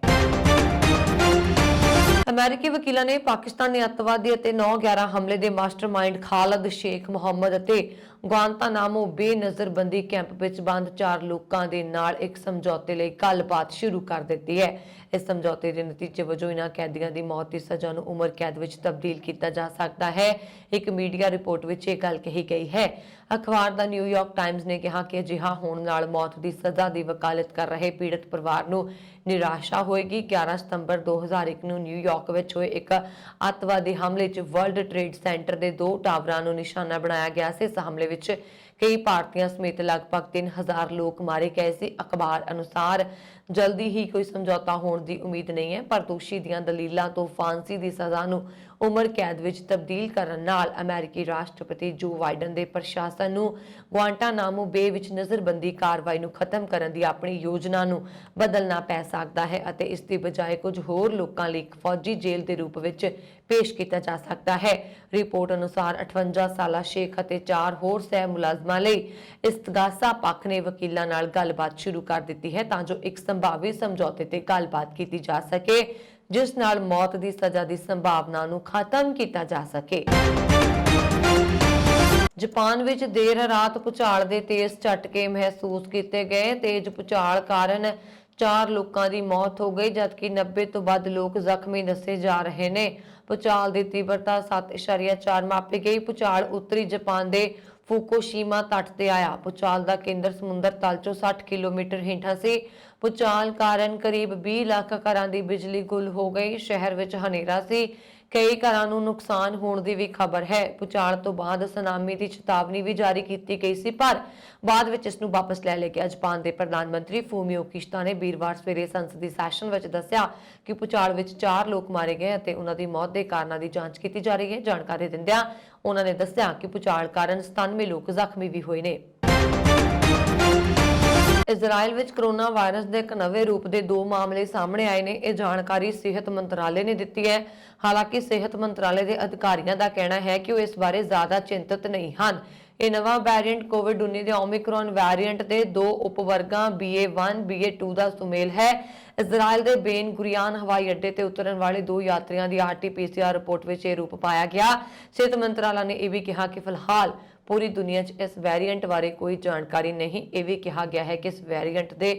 ਅਮਰੀਕੀ ਵਕੀਲਾਂ ਨੇ ਪਾਕਿਸਤਾਨੀ ਅੱਤਵਾਦੀ ਅਤੇ 9/11 ਹਮਲੇ ਦੇ ਮਾਸਟਰਮਾਈਂਡ ਖਾਲਦ ਸ਼ੇਖ ਮੁਹੰਮਦ ਅਤੇ ਗੁਆਂਤਾਨਾਮੋ ਬੇਨਜ਼ਰਬੰਦੀ ਕੈਂਪ ਵਿੱਚ ਬੰਦ 4 ਲੋਕਾਂ ਦੇ ਨਾਲ ਇੱਕ ਸਮਝੌਤੇ ਲਈ ਗੱਲਬਾਤ ਸ਼ੁਰੂ ਕਰ ਦਿੱਤੀ ਹੈ। ਇਸ ਸਮਝੌਤੇ ਦੇ ਨਤੀਜੇ ਵਜੋਂ ਇਹਨਾਂ ਕੈਦੀਆਂ ਦੀ ਮੌਤ ਦੀ ਸਜ਼ਾ ਨੂੰ ਉਮਰ ਕੈਦ ਵਿੱਚ ਤਬਦੀਲ ਕੀਤਾ ਜਾ ਸਕਦਾ ਹੈ। ਇੱਕ ਮੀਡੀਆ ਰਿਪੋਰਟ ਵਿੱਚ ਇਹ ਗੱਲ ਕਹੀ ਗਈ ਹੈ। ਅਖਬਾਰ ਦਾ ਨਿਊਯਾਰਕ ਟਾਈਮਜ਼ ਨੇ ਕਿਹਾ ਕਿ ਅਜਿਹਾ ਹੋਣ ਨਾਲ ਮੌਤ ਦੀ ਸਜ਼ਾ ਦੀ ਵਕਾਲਤ ਕਰ ਰਹੇ ਪੀੜਤ ਪਰਿਵਾਰ ਨੂੰ ਨਿਰਾਸ਼ਾ ਹੋਏਗੀ। 11 ਸਤੰਬਰ 2001 ਨੂੰ ਨਿਊਯਾਰਕ ਵਿੱਚ ਹੋਏ ਇੱਕ ਅੱਤਵਾਦੀ ਹਮਲੇ 'ਚ ਵਰਲਡ ਟ੍ਰੇਡ ਸੈਂਟਰ ਦੇ 2 ਟਾਵਰਾਂ ਨੂੰ ਨਿਸ਼ਾਨਾ ਬਣਾਇਆ ਗਿਆ ਸੀ। ਇਸ ਹਮਲੇ ਵਿੱਚ ਕਈ ਭਾਰਤੀਆਂ ਸਮੇਤ ਲਗਭਗ 3000 ਲੋਕ ਮਾਰੇ ਗਏ ਸੀ। ਅਖਬਾਰ ਅਨੁਸਾਰ ਜਲਦੀ ਹੀ ਕੋਈ ਸਮਝੌਤਾ ਹੋਣ ਦੀ ਉਮੀਦ ਨਹੀਂ ਹੈ, ਪਰ ਦੋਸ਼ੀ ਦੀਆਂ ਦਲੀਲਾਂ ਤੋਂ ਫਾਂਸੀ ਦੀ ਸਜ਼ਾ ਨੂੰ ਉਮਰ ਕੈਦ ਵਿੱਚ ਤਬਦੀਲ ਕਰਨ ਨਾਲ ਅਮਰੀਕੀ ਰਾਸ਼ਟਰਪਤੀ ਜੋ ਬਾਈਡਨ ਦੇ ਪ੍ਰਸ਼ਾਸਨ ਨੂੰ ਗੁਆਂਟਾਨਾਮੋ ਬੇ ਵਿੱਚ ਨਜ਼ਰਬੰਦੀ ਕਾਰਵਾਈ ਨੂੰ ਖਤਮ ਕਰਨ ਦੀ ਆਪਣੀ ਯੋਜਨਾ ਨੂੰ ਬਦਲਣਾ ਪੈ ਸਕਦਾ ਹੈ ਅਤੇ ਇਸ ਦੀ ਬਜਾਏ ਕੁਝ ਹੋਰ ਲੋਕਾਂ ਲਈ ਇੱਕ ਫੌਜੀ ਜੇਲ੍ਹ ਦੇ ਰੂਪ ਵਿੱਚ ਪੇਸ਼ ਕੀਤਾ ਜਾ ਸਕਦਾ ਹੈ। ਰਿਪੋਰਟ ਅਨੁਸਾਰ 58 ਸਾਲਾ ਸ਼ੇਖ ਅਤੇ 4 ਹੋਰ ਸਹਿ ਮੁਲਾਜ਼ਮਾਂ ਲਈ ਇਸਤਗਾਸਾ ਪੱਖ ਨੇ ਵਕੀਲਾਂ ਨਾਲ ਗੱਲਬਾਤ ਸ਼ੁਰੂ ਕਰ ਦਿੱਤੀ ਹੈ ਤਾਂ ਜੋ ਇੱਕ ਸੰਭਾਵੀ ਸਮਝੌਤੇ ਤੇ ਗੱਲਬਾਤ ਕੀਤੀ ਜਾ ਸਕੇ ਜਿਸ ਨਾਲ ਮੌਤ ਦੀ ਸਜ਼ਾ ਦੀ ਸੰਭਾਵਨਾ ਨੂੰ ਖਤਮ ਕੀਤਾ ਜਾ ਸਕੇ। ਜਾਪਾਨ ਵਿੱਚ ਦੇਰ ਰਾਤ ਭੂਚਾਲ ਦੇ ਤੇਜ਼ ਝਟਕੇ ਮਹਿਸੂਸ ਕੀਤੇ ਗਏ। ਤੇਜ਼ ਭੂਚਾਲ ਕਾਰਨ 4 ਲੋਕਾਂ ਦੀ ਮੌਤ ਹੋ ਗਈ ਜਦਕਿ 90 ਤੋਂ ਵੱਧ ਲੋਕ ਜ਼ਖਮੀ ਦੱਸੇ ਜਾ ਰਹੇ ਨੇ। ਭੂਚਾਲ ਦੀ ਤੀਬਰਤਾ 7.4 ਮਾਪੀ ਗਈ। ਭੂਚਾਲ ਉੱਤਰੀ ਜਾਪਾਨ ਦੇ ਫੂਕੂਸ਼ੀਮਾ ਤੱਟ ਤੇ ਆਇਆ। ਭੂਚਾਲ ਦਾ ਕੇਂਦਰ ਸਮੁੰਦਰ ਤਲ ਚੋਂ 60 ਕਿਲੋਮੀਟਰ ਹੇਠਾਂ ਸੀ। ਭੂਚਾਲ ਕਾਰਨ ਕਰੀਬ 20 ਲੱਖ ਘਰਾਂ ਦੀ ਬਿਜਲੀ ਗੁੱਲ ਹੋ ਗਈ। ਸ਼ਹਿਰ ਵਿੱਚ ਹਨੇਰਾ ਸੀ। ਕਈ ਘਰਾਂ ਨੂੰ ਨੁਕਸਾਨ ਹੋਣ ਦੀ ਵੀ ਖਬਰ ਹੈ। ਭੂਚਾਲ ਤੋਂ ਬਾਅਦ ਸੁਨਾਮੀ ਦੀ ਚੇਤਾਵਨੀ ਵੀ ਜਾਰੀ ਕੀਤੀ ਗਈ ਸੀ ਪਰ ਬਾਅਦ ਵਿੱਚ ਇਸ ਨੂੰ ਵਾਪਸ ਲੈ ਲਿਆ ਗਿਆ। ਜਾਪਾਨ ਦੇ ਪ੍ਰਧਾਨ ਮੰਤਰੀ ਫੂਮੀਓ ਕਿਸ਼ੀਦਾ ਨੇ ਵੀਰਵਾਰ ਸਵੇਰੇ ਸੰਸਦੀ ਸੈਸ਼ਨ ਵਿੱਚ ਦੱਸਿਆ ਕਿ ਭੂਚਾਲ ਵਿੱਚ 4 ਲੋਕ ਮਾਰੇ ਗਏ ਅਤੇ ਉਹਨਾਂ ਦੀ ਮੌਤ ਦੇ ਕਾਰਨਾਂ ਦੀ ਜਾਂਚ ਕੀਤੀ ਜਾ ਰਹੀ ਹੈ। ਜਾਣਕਾਰੀ ਦਿੰਦਿਆਂ ਉਹਨਾਂ ਨੇ ਦੱਸਿਆ ਕਿ ਭੂਚਾਲ ਕਾਰਨ 97 ਲੋਕ ਜ਼ਖਮੀ ਵੀ ਹੋਏ ਨੇ। ਇਜ਼ਰਾਈਲ ਵਿੱਚ ਕੋਰੋਨਾ ਵਾਇਰਸ ਦੇ ਇੱਕ ਨਵੇਂ ਰੂਪ ਦੇ 2 ਮਾਮਲੇ ਸਾਹਮਣੇ ਆਏ ਨੇ। ਇਹ ਜਾਣਕਾਰੀ ਸਿਹਤ ਮੰਤਰਾਲੇ ਨੇ ਦਿੱਤੀ ਹੈ। ਹਾਲਾਂਕਿ ਸਿਹਤ ਮੰਤਰਾਲੇ ਦੇ ਅਧਿਕਾਰੀਆਂ ਦਾ ਕਹਿਣਾ ਹੈ ਕਿ ਉਹ ਇਸ ਬਾਰੇ ਜ਼ਿਆਦਾ ਚਿੰਤਤ ਨਹੀਂ ਹਨ। ਇਹ ਨਵਾਂ ਵੈਰੀਐਂਟ ਕੋਵਿਡ-19 ਦੇ ਓਮਿਕਰੋਨ ਵੈਰੀਐਂਟ ਦੇ 2 ਉਪਵਰਗਾਂ BA1, BA2 ਦਾ ਸੁਮੇਲ ਹੈ। ਇਜ਼ਰਾਈਲ ਦੇ ਬੇਨ ਗੁਰੀਆਨ ਹਵਾਈ ਅੱਡੇ ਤੇ ਉਤਰਨ ਵਾਲੇ 2 ਯਾਤਰੀਆਂ ਦੀ RT-PCR ਰਿਪੋਰਟ ਵਿੱਚ ਇਹ ਰੂਪ ਪਾਇਆ ਗਿਆ। ਸਿਹਤ ਮੰਤਰਾਲਾ ਨੇ ਇਹ ਵੀ ਕਿਹਾ ਕਿ ਫਿਲਹਾਲ ਪੂਰੀ ਦੁਨੀਆ 'ਚ ਇਸ ਵੈਰੀਐਂਟ ਬਾਰੇ ਕੋਈ ਜਾਣਕਾਰੀ ਨਹੀਂ। ਇਹ ਵੀ ਕਿਹਾ ਗਿਆ ਹੈ ਕਿ ਇਸ ਵੈਰੀਐਂਟ ਦੇ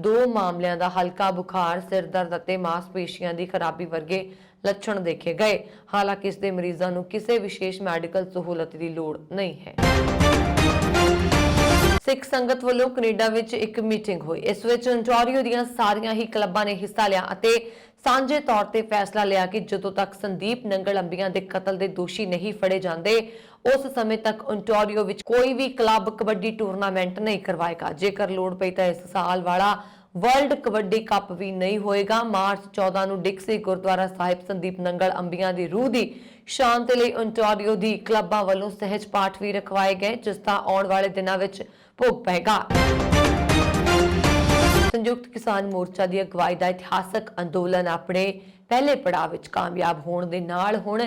2 ਮਾਮਲਿਆਂ ਦਾ ਹਲਕਾ ਬੁਖਾਰ, ਸਿਰ ਦਰਦ ਅਤੇ ਮਾਸਪੇਸ਼ੀਆਂ ਦੀ ਖਰਾਬੀ ਵਰਗੇ ਲੱਛਣ ਦੇਖੇ ਗਏ। ਹਾਲਾਂਕਿ ਇਸ ਦੇ ਮਰੀਜ਼ਾਂ ਨੂੰ ਕਿਸੇ ਵਿਸ਼ੇਸ਼ ਮੈਡੀਕਲ ਸਹੂਲਤ ਦੀ ਲੋੜ ਨਹੀਂ ਹੈ। ਸਿੱਖ ਸੰਗਤ ਵੱਲੋਂ ਕੈਨੇਡਾ ਵਿੱਚ ਇੱਕ ਮੀਟਿੰਗ ਹੋਈ। ਇਸ ਵਿੱਚ ontario ਦੀਆਂ ਸਾਰੀਆਂ ਹੀ ਕਲੱਬਾਂ ਨੇ ਹਿੱਸਾ ਲਿਆ ਅਤੇ ਸਾਂਝੇ ਤੌਰ ਤੇ ਫੈਸਲਾ ਲਿਆ ਕਿ ਜਦੋਂ ਤੱਕ ਸੰਦੀਪ ਨੰਗਲ ਅੰਬੀਆਂ ਦੇ ਕਤਲ ਦੇ ਦੋਸ਼ੀ ਨਹੀਂ ਫੜੇ ਜਾਂਦੇ ਉਸ ਸਮੇਂ ਤੱਕ ontario ਵਿੱਚ ਕੋਈ ਵੀ ਕਲੱਬ ਕਬੱਡੀ ਟੂਰਨਾਮੈਂਟ ਨਹੀਂ ਕਰਵਾਏਗਾ। ਜੇਕਰ ਲੋੜ ਪਈ ਤਾਂ ਇਸ ਸਾਲ ਵਾਲਾ ਵਰਲਡ ਕਬੱਡੀ ਕੱਪ ਵੀ ਨਹੀਂ ਹੋਏਗਾ। ਮਾਰਚ 14 ਨੂੰ ਡਿਕਸੀ ਗੁਰਦੁਆਰਾ ਸਾਹਿਬ ਸੰਦੀਪ ਨੰਗਲ ਅੰਬੀਆਂ ਦੀ ਰੂਹ ਦੀ ਸ਼ਾਂਤੀ ਲਈ ontario ਦੀ ਕਲੱਬਾਂ ਵੱਲੋਂ ਸਹਿਜ ਪਾਠ ਵੀ ਰਖਵਾਏ ਗਏ ਜਿਸ ਦਾ ਆਉਣ ਵਾਲੇ ਦਿਨਾਂ ਵਿੱਚ ਭੋਗ ਪਏਗਾ। ਸੰਯੁਕਤ ਕਿਸਾਨ ਮੋਰਚਾ ਦੀ ਅਗਵਾਈ ਦਾ ਇਤਿਹਾਸਕ ਅੰਦੋਲਨ ਆਪਣੇ ਪਹਿਲੇ ਪੜਾਅ ਵਿੱਚ ਕਾਮਯਾਬ ਹੋਣ ਦੇ ਨਾਲ ਹੁਣ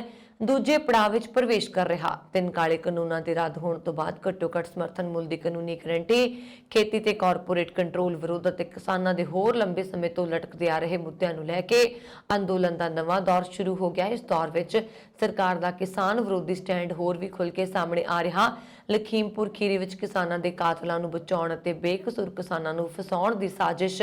ਦੂਜੇ ਪੜਾਅ ਵਿੱਚ ਪ੍ਰਵੇਸ਼ ਕਰ ਰਿਹਾ। 3 ਕਾਲੇ ਕਾਨੂੰਨਾਂ ਦੇ ਰੱਦ ਹੋਣ ਤੋਂ ਬਾਅਦ ਘੱਟੋ-ਘੱਟ ਸਮਰਥਨ ਮੁੱਲ ਦੀ ਕਾਨੂੰਨੀ ਗਰੰਟੀ, ਖੇਤੀ ਤੇ ਕਾਰਪੋਰੇਟ ਕੰਟਰੋਲ ਵਿਰੋਧ ਅਤੇ ਕਿਸਾਨਾਂ ਦੇ ਹੋਰ ਲੰਬੇ ਸਮੇਂ ਤੋਂ ਲਟਕਦੇ ਆ ਰਹੇ ਮੁੱਦਿਆਂ ਨੂੰ ਲੈ ਕੇ ਅੰਦੋਲਨ ਦਾ ਨਵਾਂ ਦੌਰ ਸ਼ੁਰੂ ਹੋ ਗਿਆ। ਇਸ ਦੌਰ ਵਿੱਚ ਸਰਕਾਰ ਦਾ ਕਿਸਾਨ ਵਿਰੋਧੀ ਸਟੈਂਡ ਹੋਰ ਵੀ ਖੁੱਲ੍ਹ ਕੇ ਸਾਹਮਣੇ ਆ ਰਿਹਾ। ਲਖੀਮਪੁਰ ਖੀਰੀ ਵਿੱਚ ਕਿਸਾਨਾਂ ਦੇ ਕਾਤਲਾਂ ਨੂੰ ਬਚਾਉਣ ਅਤੇ ਬੇਕਸੂਰ ਕਿਸਾਨਾਂ ਨੂੰ ਫਸਾਉਣ ਦੀ ਸਾਜ਼ਿਸ਼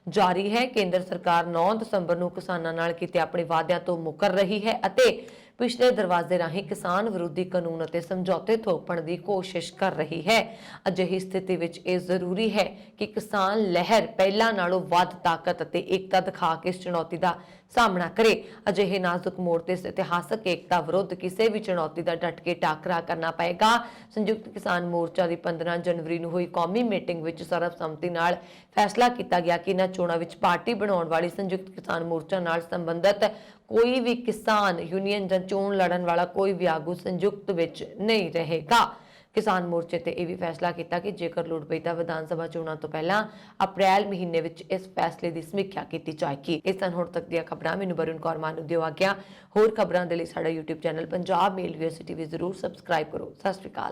ਜਾਰੀ ਹੈ। ਕੇਂਦਰ ਸਰਕਾਰ 9 ਦਸੰਬਰ ਨੂੰ ਕਿਸਾਨਾਂ ਨਾਲ ਕੀਤੇ ਆਪਣੇ ਵਾਅਦਿਆਂ ਤੋਂ ਮੁੱਕਰ ਰਹੀ ਹੈ ਅਤੇ ਪਿਛਲੇ ਦਰਵਾਜ਼ੇ ਰਾਹੀਂ ਕਿਸਾਨ ਵਿਰੋਧੀ ਕਾਨੂੰਨ ਅਤੇ ਸਮਝੌਤੇ ਥੋਪਣ ਦੀ ਕੋਸ਼ਿਸ਼ ਕਰ ਰਹੀ ਹੈ। ਅਜਿਹੀ ਸਥਿਤੀ ਵਿੱਚ ਇਹ ਜ਼ਰੂਰੀ ਹੈ ਕਿ ਕਿਸਾਨ ਲਹਿਰ ਪਹਿਲਾਂ ਨਾਲੋਂ ਵੱਧ ਤਾਕਤ ਅਤੇ ਏਕਤਾ ਦਿਖਾ ਕੇ ਇਸ ਚੁਣੌਤੀ ਦਾ ਸਾਹਮਣਾ ਕਰੇ। ਅਜਿਹੇ ਨਾਜ਼ੁਕ ਮੋੜ ਤੇ ਇਤਿਹਾਸਕ ਏਕਤਾ ਵਿਰੁੱਧ ਕਿਸੇ ਵੀ ਚੁਣੌਤੀ ਦਾ ਡਟ ਕੇ ਟਾਕਰਾ ਕਰਨਾ ਪਏਗਾ। ਸੰਯੁਕਤ ਕਿਸਾਨ ਮੋਰਚਾ ਦੀ 15 ਜਨਵਰੀ ਨੂੰ ਹੋਈ ਕੌਮੀ ਮੀਟਿੰਗ ਵਿੱਚ ਸਰਬਸੰਮਤੀ ਨਾਲ ਫੈਸਲਾ ਕੀਤਾ ਗਿਆ ਕਿ ਇਹਨਾਂ ਚੋਣਾਂ ਵਿੱਚ ਪਾਰਟੀ ਬਣਾਉਣ ਵਾਲੀ ਸੰਯੁਕਤ ਕਿਸਾਨ ਮੋਰਚਾ ਨਾਲ ਸੰਬੰਧਿਤ ਕੋਈ ਵੀ ਕਿਸਾਨ ਯੂਨੀਅਨ ਜਾਂ ਚੋਣ ਲੜਨ ਵਾਲਾ ਕੋਈ ਵੀ ਆਗੂ ਸੰਯੁਕਤ ਵਿੱਚ ਨਹੀਂ ਰਹੇਗਾ। ਕਿਸਾਨ ਮੋਰਚੇ ਤੇ ਇਹ ਵੀ ਫੈਸਲਾ ਕੀਤਾ ਕਿ ਜੇਕਰ ਲੋੜ ਪਈ ਤਾਂ ਵਿਧਾਨ ਸਭਾ ਚੋਣਾਂ ਤੋਂ ਪਹਿਲਾਂ ਅਪ੍ਰੈਲ ਮਹੀਨੇ ਵਿੱਚ ਇਸ ਫੈਸਲੇ ਦੀ ਸਮੀਖਿਆ ਕੀਤੀ ਜਾਏਗੀ। ਇਸ ਹਨ ਹੁਣ ਤੱਕ ਦੀਆਂ ਖਬਰਾਂ। ਮੈਨੂੰ ਵਰੁਣ ਕੌਰ ਮਾਨੂ ਦਿਓ ਆਗਿਆ। ਹੋਰ ਖਬਰਾਂ ਦੇ ਲਈ ਸਾਡਾ YouTube ਚੈਨਲ ਪੰਜਾਬ ਮੇਲ ਯੂਨੀਵਰਸਿਟੀ ਵੀ ਜ਼ਰੂਰ ਸਬਸਕ੍ਰਾਈਬ ਕਰੋ। ਸਤਿ ਸ਼੍ਰੀ ਅਕਾਲ।